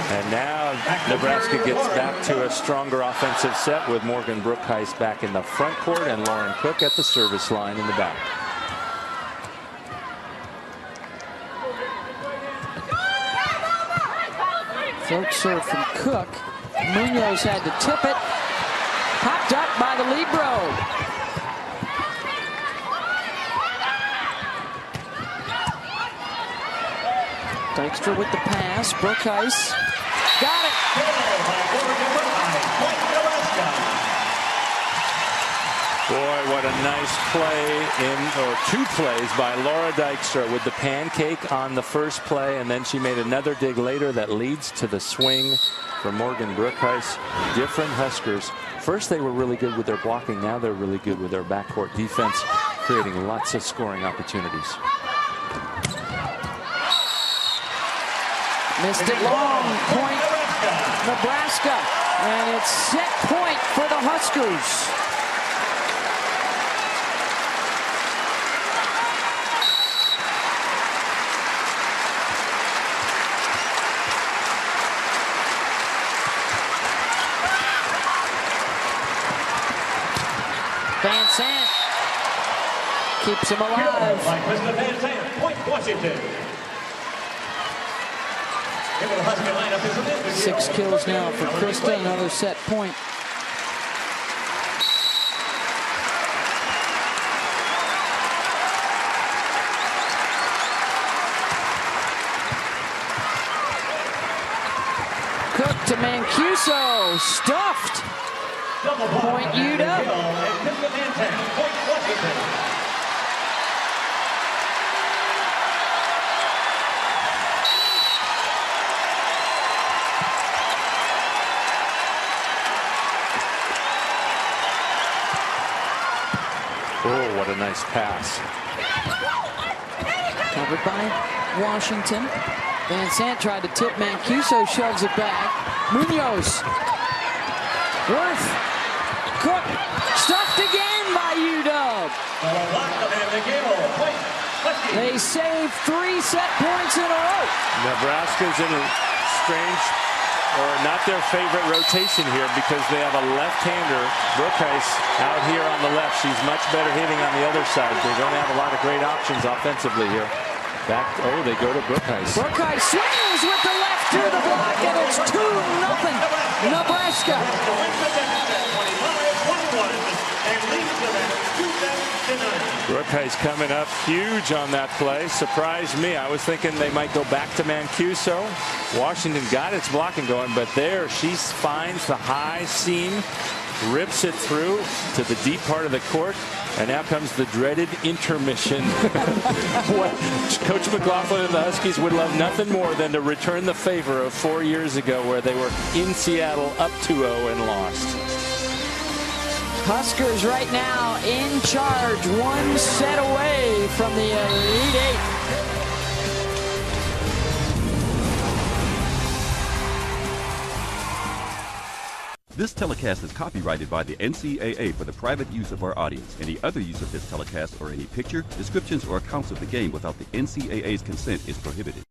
And now Nebraska gets back to a stronger offensive set with Morgan Brookheist back in the front court and Lauren Cook at the service line in the back. Float serve from Cook. Munoz had to tip it. Popped up by the libero. Dykstra with the pass. Brookheist got it. Boy, what a nice play or two plays by Laura Dykstra with the pancake on the first play, and then she made another dig later that leads to the swing for Morgan Brookheist. Different Huskers. First they were really good with their blocking. Now they're really good with their backcourt defense, creating lots of scoring opportunities. Missed it long. Point Nebraska. And it's set point for the Huskers. Van Sant keeps him alive. Van Sant, point Washington. 6 kills now for Krista. Another set point. Cook to Mancuso. Stuffed. Point UW. Oh, what a nice pass. Covered by Washington. Van Sant tried to tip. Mancuso shoves it back. Munoz. Worth. Cook. Stuffed again by UW. They save 3 set points in a row. Nebraska's in a strange, or not their favorite rotation here, because they have a left-hander, Brookheist, out here on the left. She's much better hitting on the other side. They don't have a lot of great options offensively here. Back, oh, they go to Brookheist. Brookheist swings with the left through the block, and it's 2-0 Nebraska. Brookheist coming up huge on that play. Surprised me. I was thinking they might go back to Mancuso. Washington got its blocking going, but there she finds the high seam, rips it through to the deep part of the court, and now comes the dreaded intermission. What Coach McLaughlin and the Huskies would love nothing more than to return the favor of 4 years ago, where they were in Seattle up 2-0 and lost. Huskers right now in charge, 1 set away from the Elite Eight. This telecast is copyrighted by the NCAA for the private use of our audience. Any other use of this telecast or any picture, descriptions, or accounts of the game without the NCAA's consent is prohibited.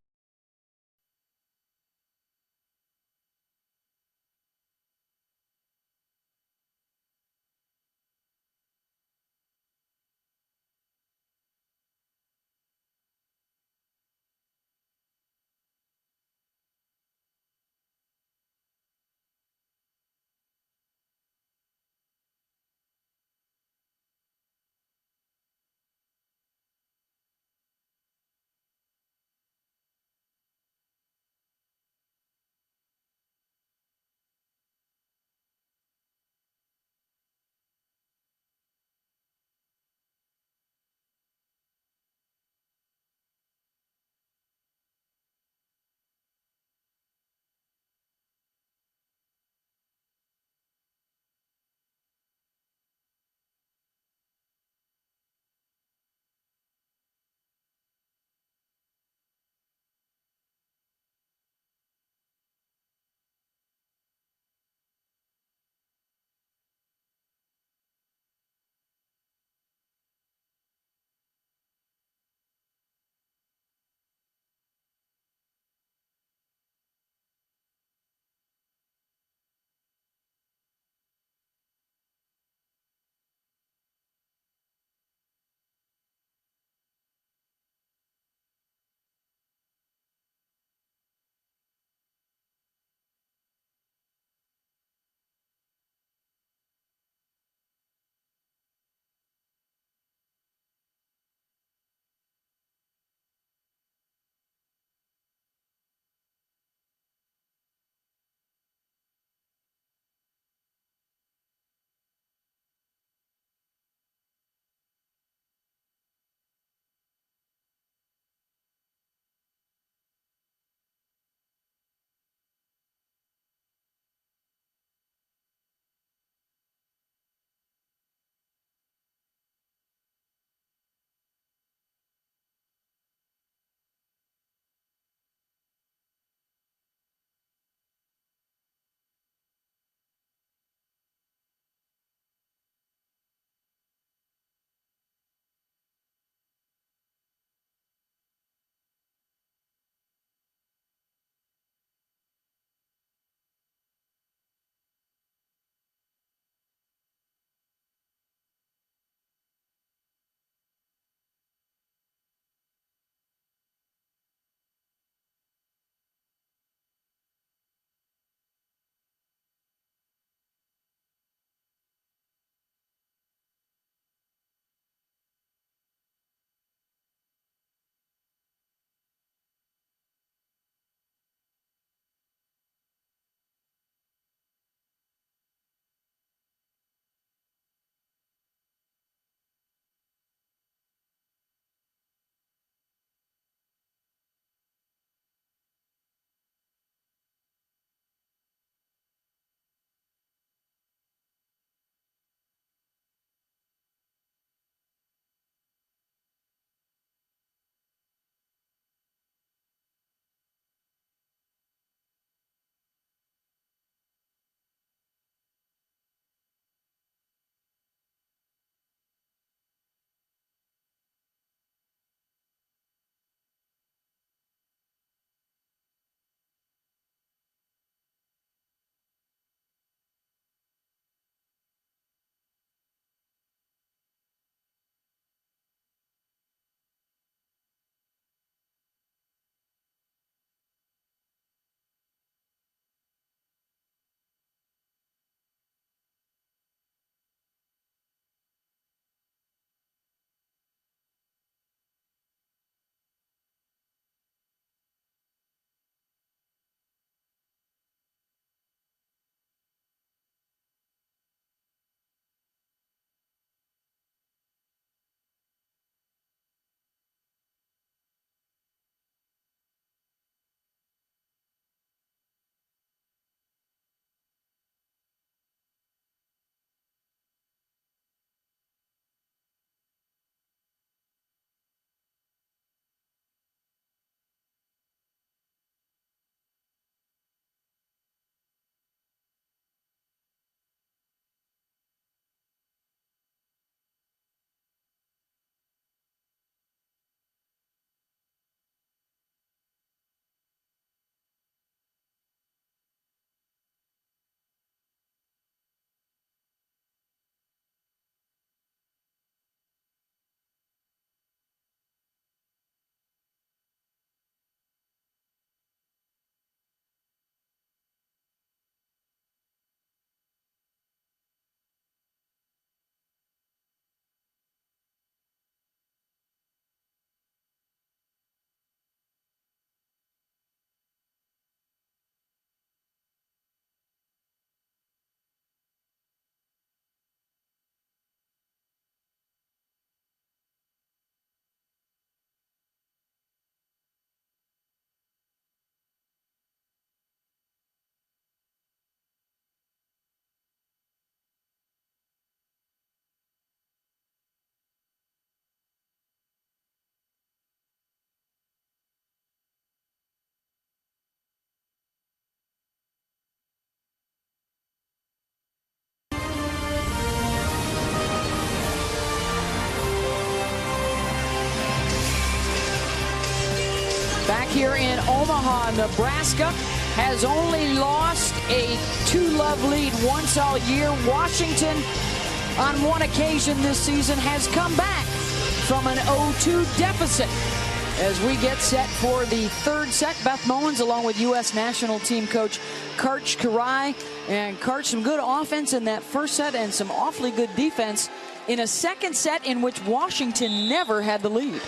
here in Omaha. Nebraska has only lost a 2-love lead once all year. Washington, on one occasion this season, has come back from an 0-2 deficit. As we get set for the third set, Beth Mowins along with U.S. national team coach Karch Karai. And Karch, some good offense in that first set and some awfully good defense in a second set in which Washington never had the lead.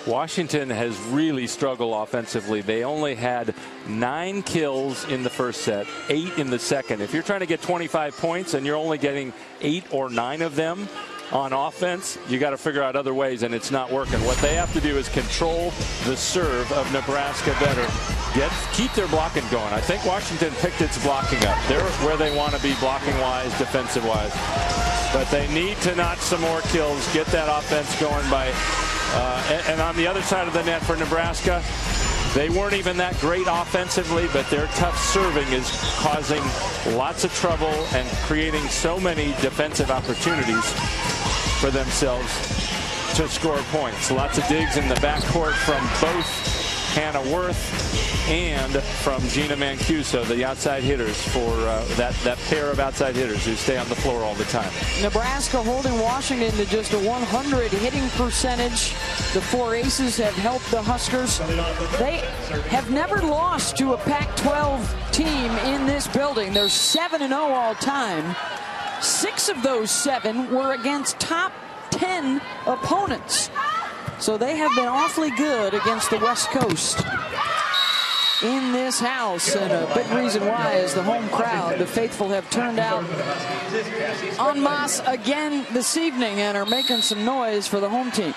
Washington has really struggled offensively. They only had 9 kills in the first set, 8 in the second. If you're trying to get 25 points and you're only getting 8 or 9 of them on offense, you got to figure out other ways, and it's not working. What they have to do is control the serve of Nebraska better. Keep their blocking going. I think Washington picked its blocking up. They're where they want to be blocking-wise, defensive-wise. But they need to notch some more kills, get that offense going by and on the other side of the net for Nebraska, they weren't even that great offensively, but their tough serving is causing lots of trouble and creating so many defensive opportunities for themselves to score points. Lots of digs in the backcourt from both Hannah Worth and from Gina Mancuso, the outside hitters for that pair of outside hitters who stay on the floor all the time. Nebraska holding Washington to just a 100 hitting percentage. The 4 aces have helped the Huskers. They have never lost to a Pac-12 team in this building. They're 7-0 all time. 6 of those 7 were against top 10 opponents. So they have been awfully good against the West Coast in this house, and a big reason why is the home crowd. The faithful have turned out en masse again this evening and are making some noise for the home team.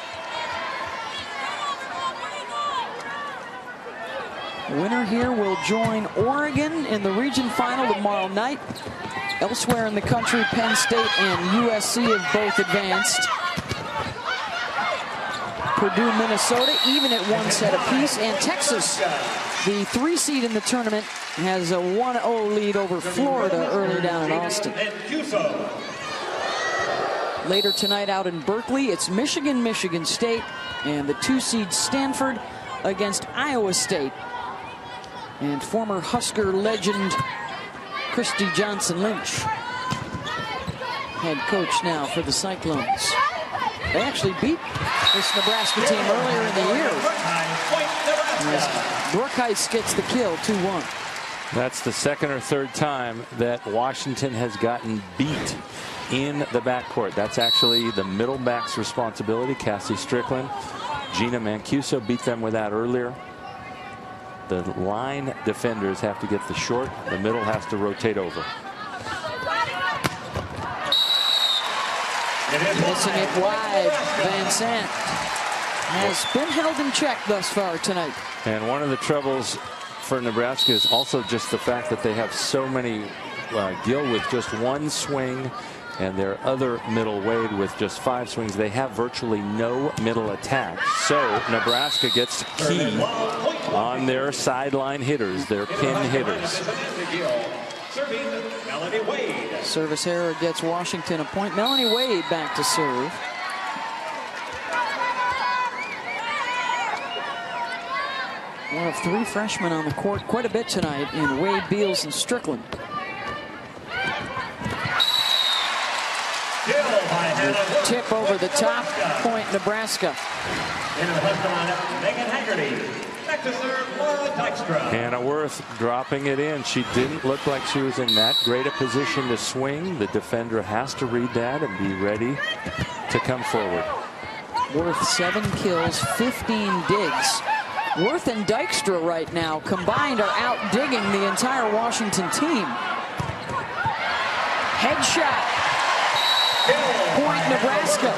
Winner here will join Oregon in the region final tomorrow night. Elsewhere in the country, Penn State and USC have both advanced. Purdue, Minnesota, even at 1 set apiece. And Texas, the 3 seed in the tournament, has a 1-0 lead over Florida early down in Austin. Later tonight out in Berkeley, it's Michigan, Michigan State, and the 2 seed Stanford against Iowa State. And former Husker legend Christy Johnson-Lynch, head coach now for the Cyclones. They actually beat this Nebraska team earlier in the year. Brooke Heights gets the kill, 2-1. That's the second or third time that Washington has gotten beat in the backcourt. That's actually the middle back's responsibility. Cassie Strickland, Gina Mancuso beat them with that earlier. The line defenders have to get the short. The middle has to rotate over. Missing it wide. Van Sant has been held in check thus far tonight. And one of the troubles for Nebraska is also just the fact that they have so many Gill with just 1 swing, and their other middle Wade with just 5 swings. They have virtually no middle attack. So Nebraska gets key on their sideline hitters, their pin hitters. Service error gets Washington a point. Melanie Wade back to serve. One of 3 freshmen on the court quite a bit tonight in Wade, Beals, and Strickland. Tip over the top, point Nebraska. Hannah Worth dropping it in. She didn't look like she was in that great a position to swing. The defender has to read that and be ready to come forward. Worth 7 kills, 15 digs. Worth and Dykstra right now combined are out digging the entire Washington team. Headshot. Point Nebraska.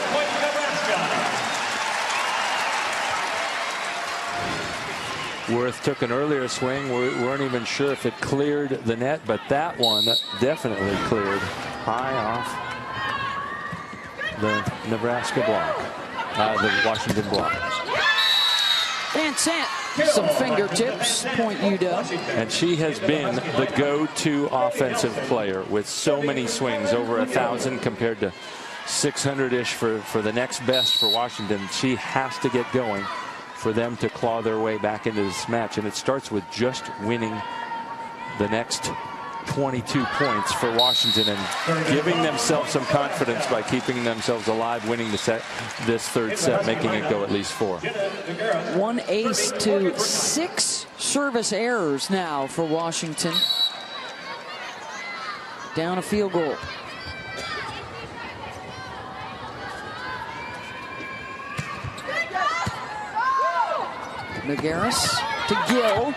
Worth took an earlier swing. We weren't even sure if it cleared the net, but that one definitely cleared high off the Nebraska block, the Washington block. Van Sant, some fingertips, point UW. And she has been the go-to offensive player with so many swings, over 1,000 compared to 600-ish for the next best for Washington. She has to get going for them to claw their way back into this match. And it starts with just winning the next 22 points for Washington and giving themselves some confidence by keeping themselves alive, winning this third set, making it go at least 4. 1 ace to 6 service errors now for Washington. Down a field goal. Nagaris to Gill.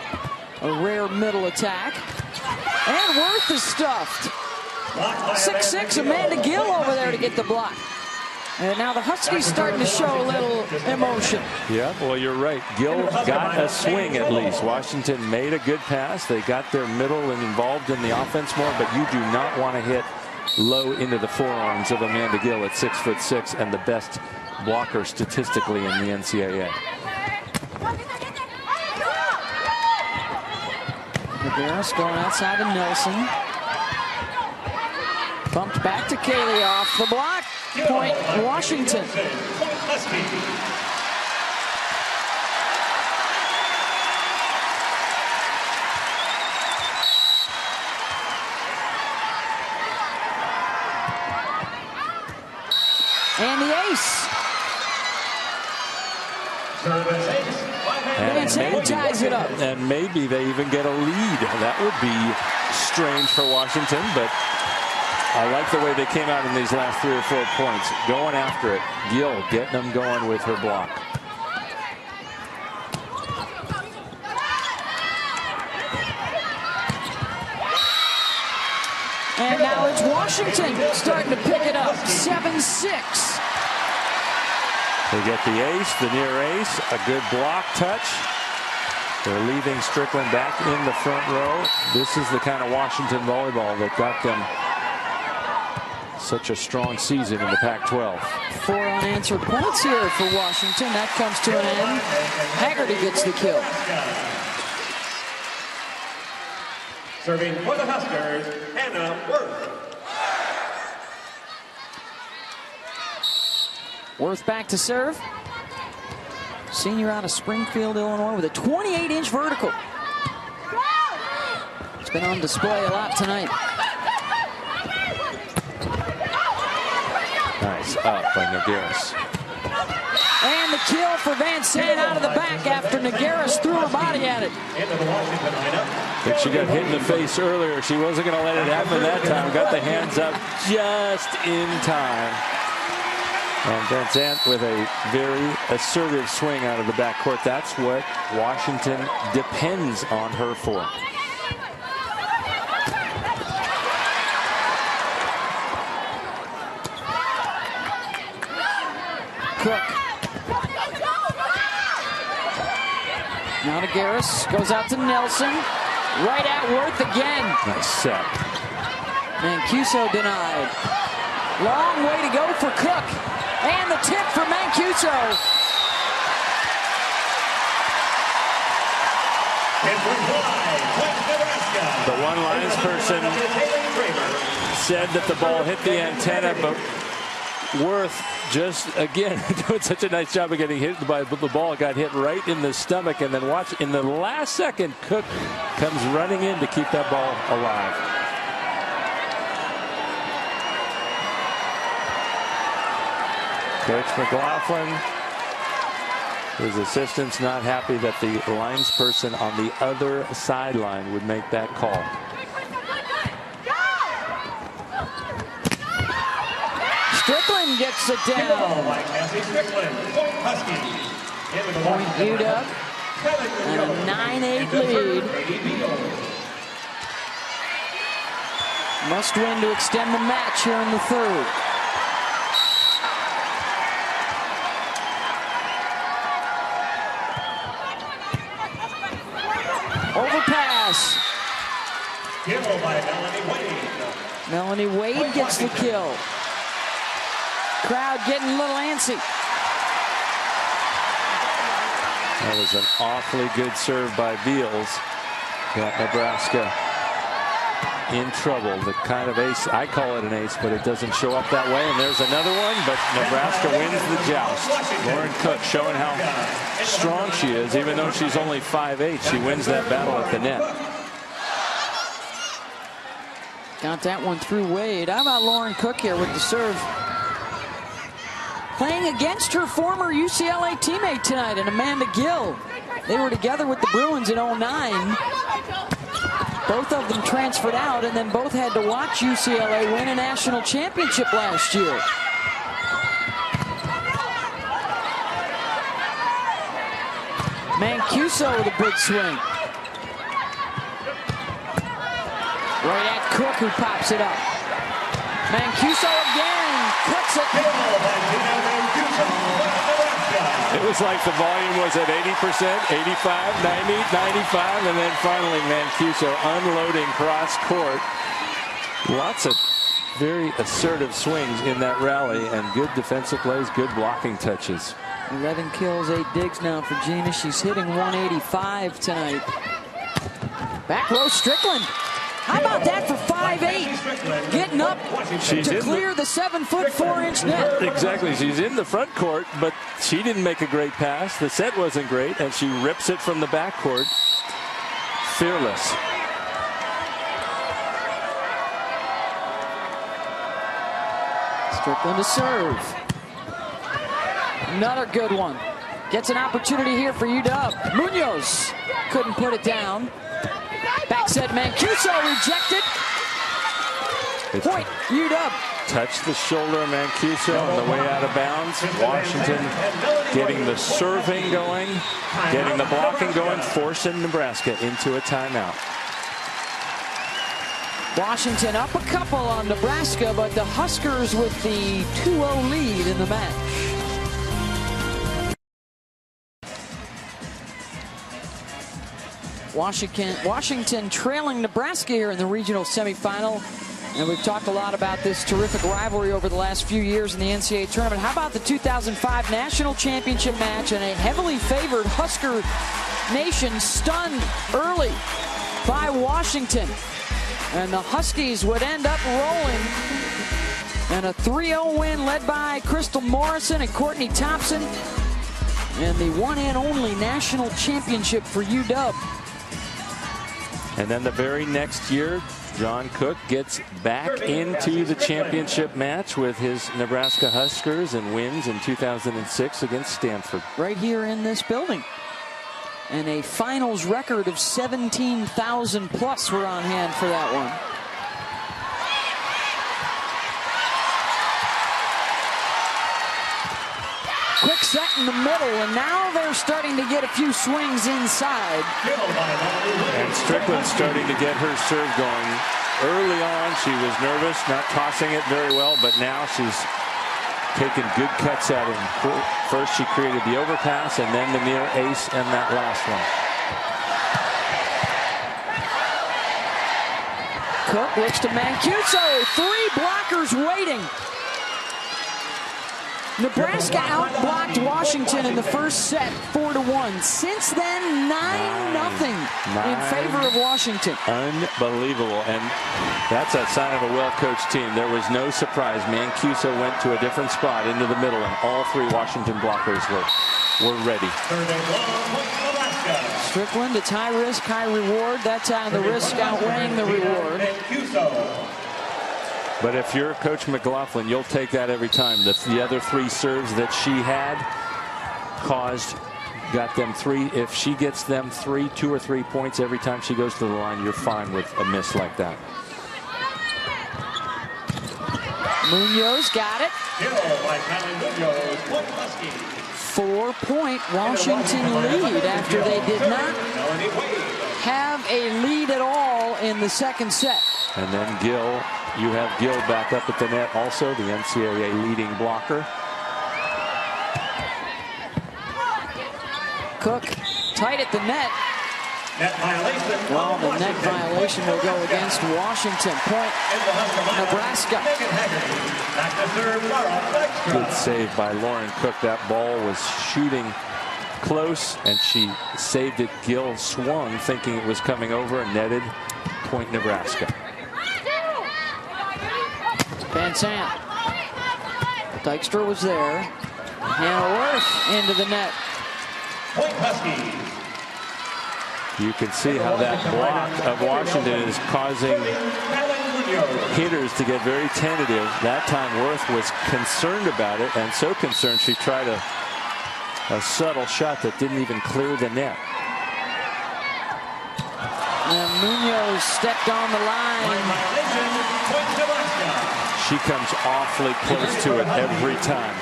A rare middle attack. And Worth is stuffed. 6'6", Amanda Gill over there to get the block. And now the Huskies starting to show a little emotion. Yeah, well, you're right. Gill got a swing at least. Washington made a good pass. They got their middle and involved in the offense more, but you do not want to hit low into the forearms of Amanda Gill at 6'6" and the best blocker statistically in the NCAA. Nagaris going outside to Nelson. Bumped back to Kaylee off the block. Point Washington. And the ace. And Sam ties it up. And maybe they even get a lead. That would be strange for Washington, but I like the way they came out in these last 3 or 4 points. Going after it. Gill getting them going with her block. And now it's Washington starting to pick it up. 7-6. They get the ace, the near ace, a good block touch. They're leaving Strickland back in the front row. This is the kind of Washington volleyball that got them such a strong season in the Pac-12. 4 unanswered points here for Washington. That comes to an end. Haggerty gets the kill. Serving for the Huskers, Hannah Worth. Worth back to serve. Senior out of Springfield, Illinois, with a 28-inch vertical. It's been on display a lot tonight. Nice up by Nagaris. And the kill for Van Sant out of the back after Nagaris threw her body at it. I think she got hit in the face earlier. She wasn't going to let it happen that time. Got the hands up just in time. And Van Sant with a very assertive swing out of the backcourt. That's what Washington depends on her for. Cook. Now Nagaris goes out to Nelson. Right at Worth again. Nice set. Mancuso denied. Long way to go for Cook. And the tip for Mancuso. The one lines person said that the ball hit the antenna, but Worth just, again, doing such a nice job of getting hit by the ball. Got hit right in the stomach, and then watch, in the last second, Cook comes running in to keep that ball alive. Coach McLaughlin, his assistants not happy that the linesperson on the other sideline would make that call. Strickland gets it down. Point UW and a 9-8 lead. Must win to extend the match here in the third. Overpass. Kill by Melanie Wade. Melanie Wade gets the kill. Crowd getting a little antsy. That was an awfully good serve by Beals. Got Nebraska in trouble. The kind of ace, I call it an ace, but it doesn't show up that way. And there's another one, but Nebraska wins the joust. Lauren Cook showing how strong she is, even though she's only 5'8". She wins that battle at the net. Got that one through Wade. How about Lauren Cook here with the serve? Playing against her former UCLA teammate tonight, and Amanda Gill. They were together with the Bruins in 09. Both of them transferred out, and then both had to watch UCLA win a national championship last year. Mancuso with a big swing. Right at Cook, who pops it up. Mancuso again, cuts it. It was like the volume was at 80%, 85, 90, 95, and then finally Mancuso unloading cross court. Lots of very assertive swings in that rally, and good defensive plays, good blocking touches. 11 kills, 8 digs now for Gina. She's hitting 185 tonight. Back row Strickland. How about that for 5'8"? Getting up to clear the 7'4" net. Exactly. She's in the front court, but she didn't make a great pass. The set wasn't great, and she rips it from the backcourt. Fearless. Strickland to serve. Another good one. Gets an opportunity here for UW. Munoz couldn't put it down. Back set Mancuso rejected. Point UW. Touched the shoulder of Mancuso on the way out of bounds. Washington getting the serving going, getting the blocking going, forcing Nebraska into a timeout. Washington up a couple on Nebraska, but the Huskers with the 2-0 lead in the match. Washington trailing Nebraska here in the regional semifinal. And we've talked a lot about this terrific rivalry over the last few years in the NCAA tournament. How about the 2005 national championship match and a heavily favored Husker nation stunned early by Washington. And the Huskies would end up rolling. And a 3-0 win led by Crystal Morrison and Courtney Thompson. And the one and only national championship for UW. And then the very next year, John Cook gets back into the championship match with his Nebraska Huskers and wins in 2006 against Stanford. Right here in this building. And a finals record of 17,000 plus were on hand for that one. Quick set in the middle, and now they're starting to get a few swings inside. And Strickland's starting to get her serve going. Early on, she was nervous, not tossing it very well, but now she's taking good cuts at it. First, she created the overpass, and then the near ace, and that last one. Cook looks to Mancuso. 3 blockers waiting. Nebraska outblocked Washington in the first set 4-1. Since then, 9-0 in favor of Washington. Unbelievable. And that's a sign of a well-coached team. There was no surprise. Mancuso went to a different spot into the middle, and all 3 Washington blockers were ready. Strickland, it's high risk, high reward. That time the risk outweighing the reward. But if you're Coach McLaughlin, you'll take that every time. The other 3 serves that she had got them 3. If she gets them 2 or 3 points every time she goes to the line, you're fine with a miss like that. Munoz got it. 4-point Washington lead after they did not have a lead at all in the second set. And then Gill. You have Gill back up at the net also, the NCAA leading blocker. Cook tight at the net. Net violation. Well, the net violation will go against Washington. Point Nebraska. Good save by Lauren Cook. That ball was shooting close, and she saved it. Gill swung thinking it was coming over and netted. Point Nebraska. Van Sant. Dykstra was there. Hannah Worth into the net. Point Huskies. You can see how that block of Washington is causing hitters to get very tentative. That time Worth was concerned about it, and so concerned she tried a subtle shot that didn't even clear the net. And Munoz stepped on the line. She comes awfully close to it every time.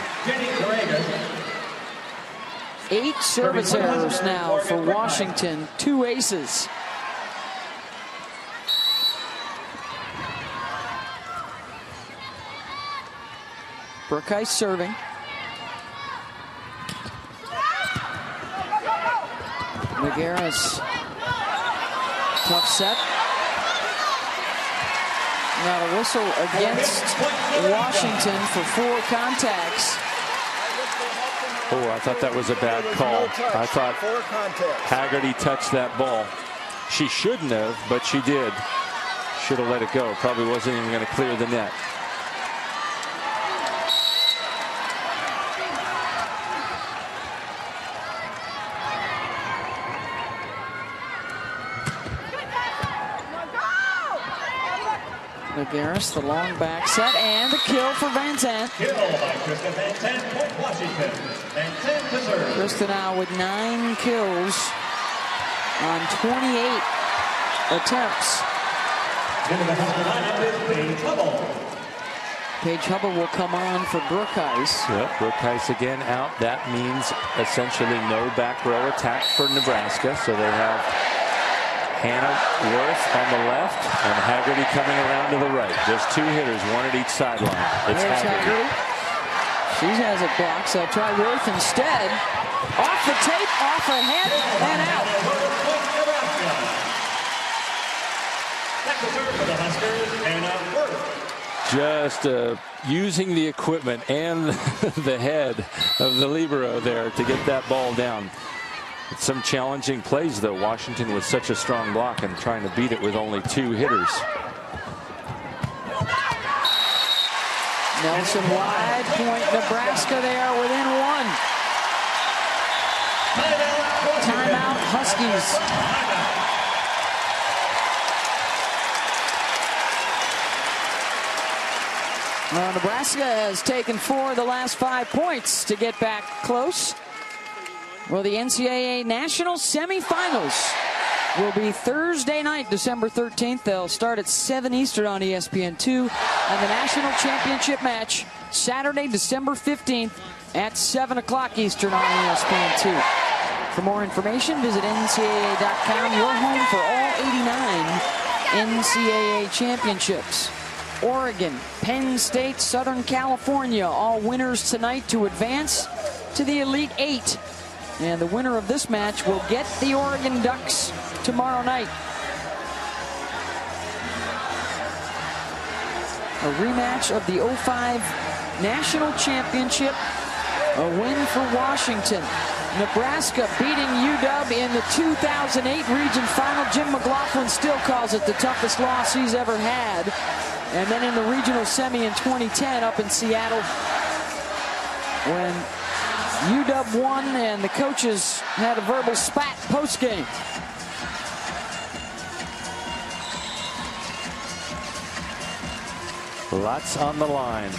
8 service errors now for Washington, 2 aces. Brookheist serving. Magarris. Tough set. Now a whistle against Washington for 4 contacts. Oh, I thought that was a bad call. I thought Haggerty touched that ball. She shouldn't have, but she did. Should have let it go. Probably wasn't even going to clear the net. Magarris, the long back set, and the kill for Van Sant. Kill by Kristen Van Sant, Point Washington. Van Sant to serve. Kristen now with 9 kills on 28 attempts. Into the Husky lineup is Paige Hubble. Paige Hubble will come on for Brookheist. Yep, Brookheist again out. That means essentially no back row attack for Nebraska. So they have Hannah Worth on the left and Haggerty coming around to the right. Just 2 hitters, 1 at each sideline. It's Haggerty. She has it blocked, so try Worth instead. Off the tape, off ahead, and out. Just using the equipment and the head of the libero there to get that ball down. Some challenging plays, though. Washington with such a strong block and trying to beat it with only 2 hitters. Nelson wide, Point Nebraska there within 1. Timeout, Huskies. Well, Nebraska has taken 4 of the last 5 points to get back close. Well, the NCAA National Semifinals will be Thursday night, December 13th. They'll start at 7 Eastern on ESPN2. And the National Championship match, Saturday, December 15th at 7 o'clock Eastern on ESPN2. For more information, visit NCAA.com, your home for all 89 NCAA championships. Oregon, Penn State, Southern California, all winners tonight to advance to the Elite 8. And the winner of this match will get the Oregon Ducks tomorrow night. A rematch of the 05 National Championship. A win for Washington. Nebraska beating UW in the 2008 region final. Jim McLaughlin still calls it the toughest loss he's ever had. And then in the regional semi in 2010 up in Seattle, when UW won and the coaches had a verbal spat post-game. Lots on the line.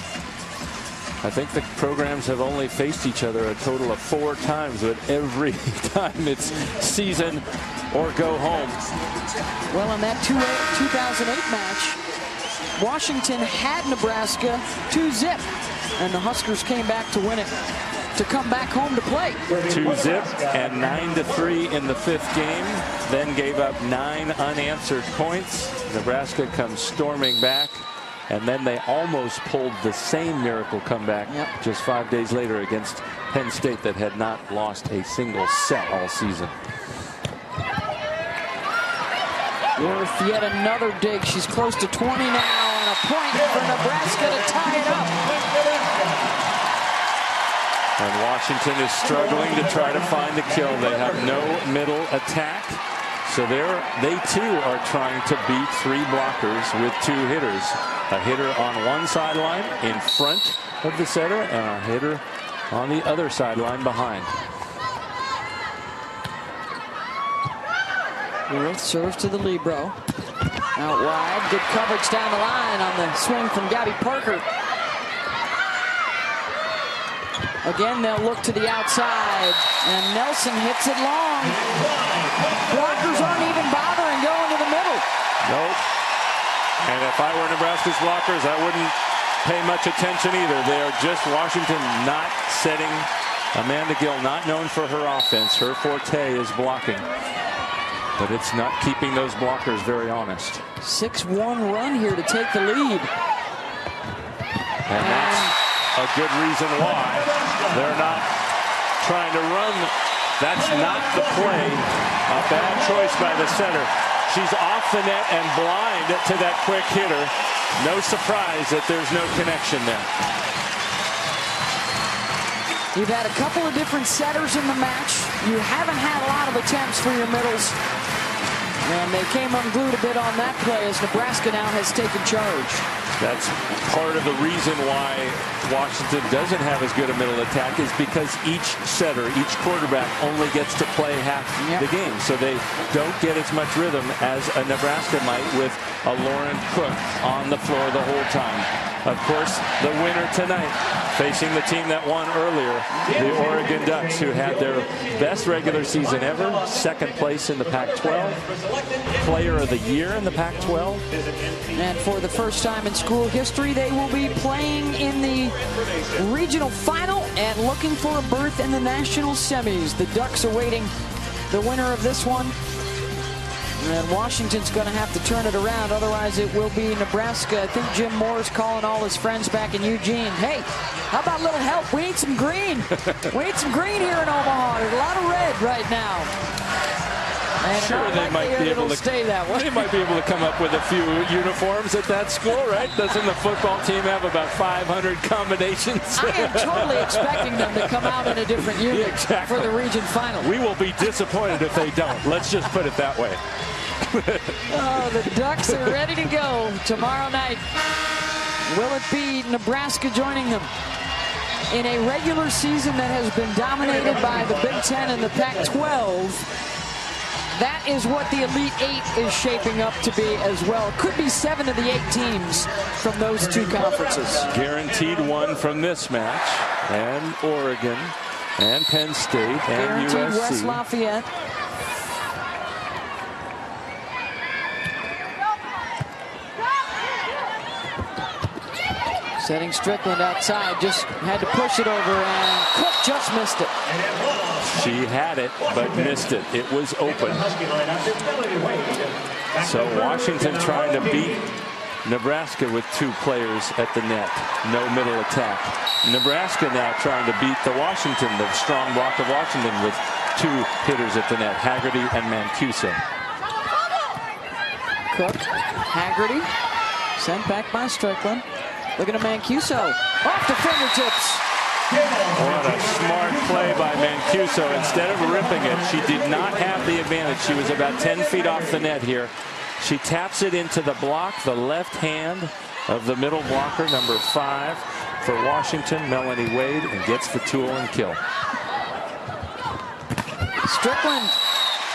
I think the programs have only faced each other a total of 4 times, but every time it's season or go home. Well, in that 2008 match, Washington had Nebraska 2-0, and the Huskers came back to win it, to come back home to play. 2-0 and 9-3 in the 5th game, then gave up 9 unanswered points. Nebraska comes storming back, and then they almost pulled the same miracle comeback just 5 days later against Penn State that had not lost a single set all season. Worth yet another dig. She's close to 20 now, and a point for Nebraska to tie it up. And Washington is struggling to try to find the kill. They have no middle attack. So they too are trying to beat 3 blockers with 2 hitters. A hitter on one sideline in front of the setter and a hitter on the other sideline behind. Worth serves to the libero. Out wide. Good coverage down the line on the swing from Gabby Parker. Again, they'll look to the outside. And Nelson hits it long. Blockers aren't even bothering going to the middle. Nope. And if I were Nebraska's blockers, I wouldn't pay much attention either. They are just Washington not setting. Amanda Gill, not known for her offense. Her forte is blocking. But it's not keeping those blockers very honest. 6-1 run here to take the lead. And that's a good reason why they're not trying to run. That's not the play. A bad choice by the setter. She's off the net and blind to that quick hitter. No surprise that there's no connection there. You've had a couple of different setters in the match. You haven't had a lot of attempts for your middles. And they came unglued a bit on that play as Nebraska now has taken charge. That's part of the reason why Washington doesn't have as good a middle attack, is because each setter, each quarterback only gets to play half the game. So they don't get as much rhythm as a Nebraska might with a Lauren Cook on the floor the whole time. Of course, the winner tonight, facing the team that won earlier, the Oregon Ducks, who had their best regular season ever, 2nd place in the Pac-12, Player of the Year in the Pac-12. And for the first time in school history, they will be playing in the regional final and looking for a berth in the national semis. The Ducks awaiting the winner of this one. And Washington's going to have to turn it around. Otherwise, it will be Nebraska. I think Jim Moore's calling all his friends back in Eugene. Hey, how about a little help? We need some green. We need some green here in Omaha. There's a lot of red right now. And sure, they might be able to stay that way. They might be able to come up with a few uniforms at that school, right? Doesn't the football team have about 500 combinations? I am totally expecting them to come out in a different unit for the region final. We will be disappointed if they don't. Let's just put it that way. Oh, the Ducks are ready to go tomorrow night. Will it be Nebraska joining them in a regular season that has been dominated by the Big Ten and the Pac-12? That is what the Elite 8 is shaping up to be as well. Could be 7 of the 8 teams from those 2 conferences. Guaranteed one from this match, and Oregon, and Penn State, and Guaranteed USC. West Lafayette. Setting Strickland outside, just had to push it over, and Cook just missed it. She had it, but missed it. It was open. So Washington trying to beat Nebraska with 2 players at the net. No middle attack. Nebraska now trying to beat the strong block of Washington with 2 hitters at the net, Haggerty and Mancuso. Cook, Haggerty, sent back by Strickland. Looking at Mancuso, off the fingertips. What a smart play by Mancuso. Instead of ripping it, she did not have the advantage. She was about 10 feet off the net here. She taps it into the block, the left hand of the middle blocker, number 5 for Washington, Melanie Wade, and gets the tool and kill. Strickland,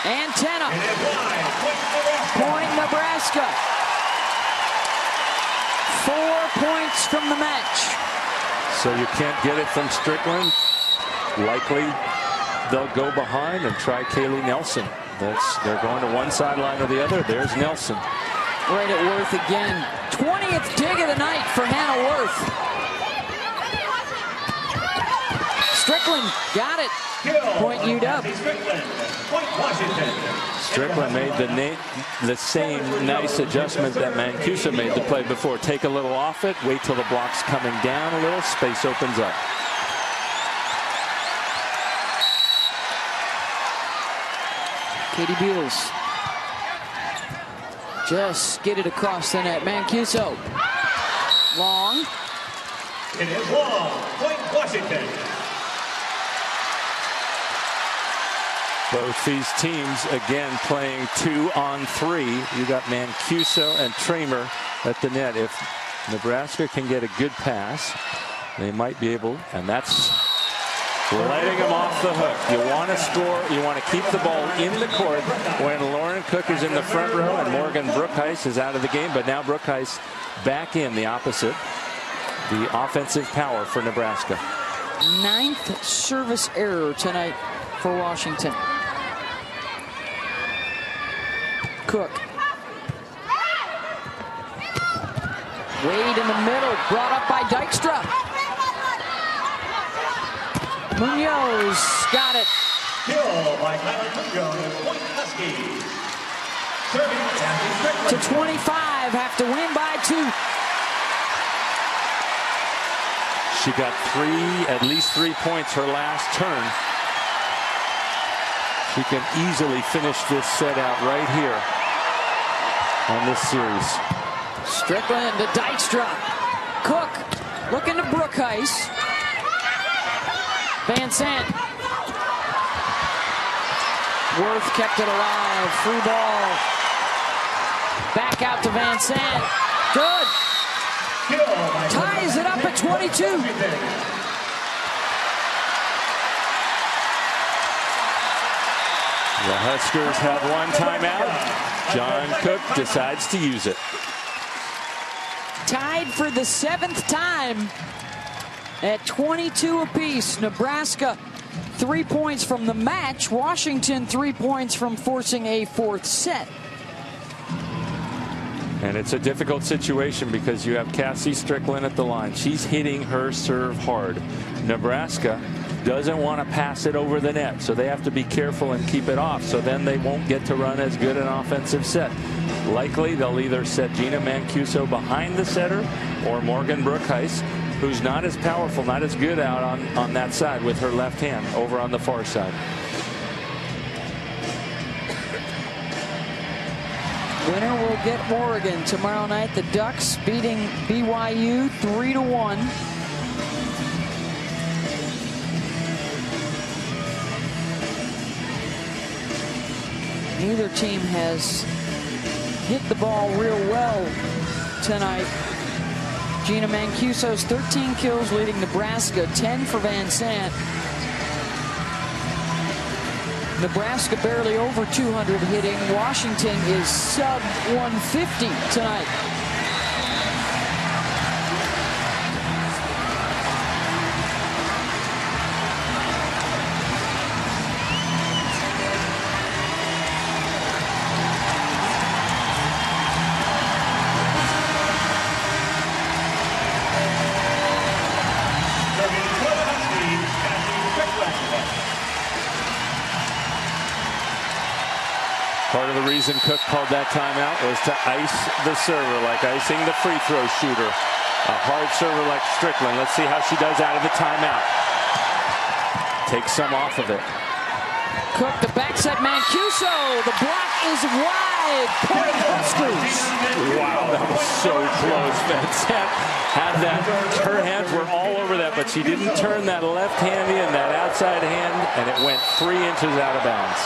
antenna, point Nebraska. 4 points from the match. So you can't get it from Strickland. Likely they'll go behind and try Kaylee Nelson. They're going to one sideline or the other. There's Nelson. Right at Worth again. 20th dig of the night for Hannah Worth. Strickland got it. Point UW. Strickland made the same nice adjustment that Mancuso made the play before. Take a little off it, wait till the block's coming down a little, space opens up. Katie Beals just skidded across the net. Mancuso, long. It is long. Point Washington. Both these teams again playing 2-on-3. You got Mancuso and Tramer at the net. If Nebraska can get a good pass, they might be able, and that's letting them off the hook. You want to score, you want to keep the ball in the court when Lauren Cook is in the front row and Morgan Brookhuis is out of the game, but now Brookhuis back in, the opposite, the offensive power for Nebraska. 9th service error tonight for Washington. Cook. Wade in the middle, brought up by Dykstra. Munoz got it. Kill by Tyler Munoz, point Huskies. Serving To 25, have to win by 2. She got at least three points her last turn. She can easily finish this set out right here on this series. Strickland to Dykstra. Cook looking to Brookhuis. Van Sant. Worth kept it alive. Free ball. Back out to Van Sant. Good. Ties it up at 22. The Huskers have one timeout. John Cook decides to use it. Tied for the 7th time at 22 apiece. Nebraska 3 points from the match. Washington 3 points from forcing a 4th set. And it's a difficult situation because you have Cassie Strickland at the line. She's hitting her serve hard. Nebraska doesn't want to pass it over the net, so they have to be careful and keep it off, so then they won't get to run as good an offensive set. Likely they'll either set Gina Mancuso behind the setter or Morgan Brookhuis, who's not as powerful, not as good out on that side with her left hand over on the far side. Winner will get Oregon tomorrow night. The Ducks beating BYU 3-1. Neither team has hit the ball real well tonight. Gina Mancuso's 13 kills leading Nebraska, 10 for Van Sant. Nebraska barely over 200 hitting. Washington is sub 150 tonight. Part of the reason Cook called that timeout was to ice the server, like icing the free throw shooter. A hard server like Strickland. Let's see how she does out of the timeout. Take some off of it. Cook, the back set, Mancuso. The block is wide. Point Huskers. Wow, that was so close. Van Sant had that. Her hands were all over that, but she didn't turn that left hand in, that outside hand, and it went 3 inches out of bounds.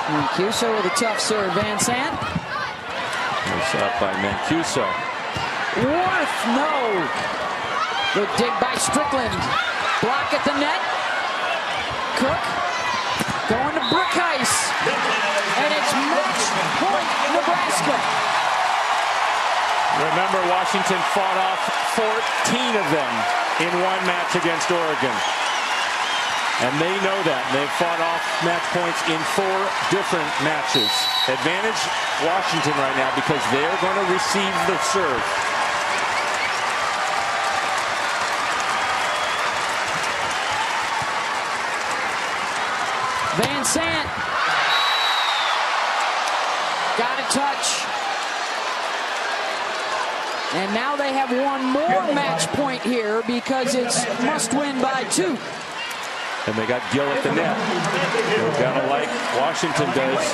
Mancuso with a tough serve. Van Sant. It's up by Mancuso. Worth, no. The dig by Strickland. Block at the net. Cook going to Brookhuis. And it's match point Nebraska. Remember, Washington fought off 14 of them in one match against Oregon. And they know that. They've fought off match points in 4 different matches. Advantage Washington right now because they're going to receive the serve. Van Sant got a touch. And now they have one more match point here because it's must win by 2. And they got Gill at the net. They've got to, like Washington does,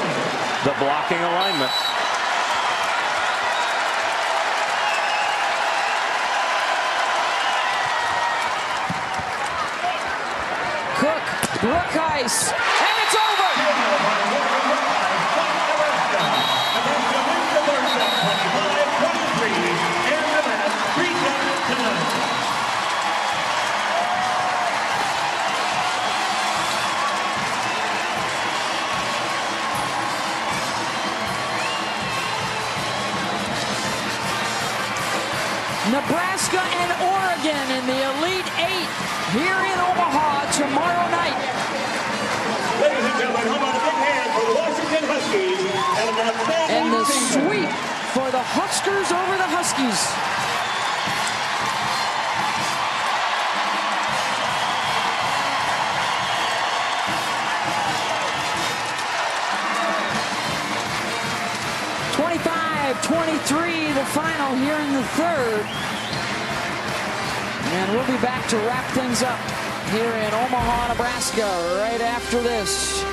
the blocking alignment. ice, and it's over. Nebraska and Oregon in the Elite Eight here in Omaha tomorrow night. Ladies and gentlemen, how about a big hand for the Washington Huskies and the sweep for the Huskers over the Huskies. .23 the final here in the third. And we'll be back to wrap things up here in Omaha, Nebraska right after this.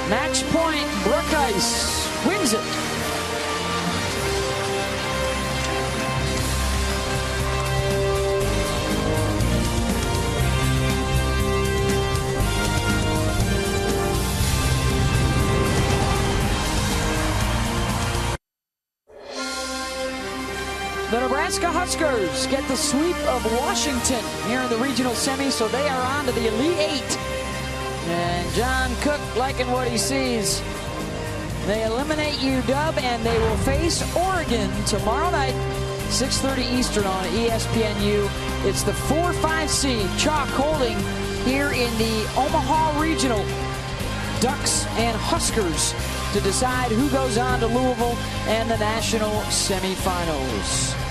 Match point, Brook Ice wins it. The Nebraska Huskers get the sweep of Washington here in the regional semi, so they are on to the Elite Eight. And John Cook liking what he sees. They eliminate UW, and they will face Oregon tomorrow night, 6:30 Eastern on ESPNU. It's the 4-5 seed, Chalk holding here in the Omaha Regional. Ducks and Huskers to decide who goes on to Louisville and the national semifinals.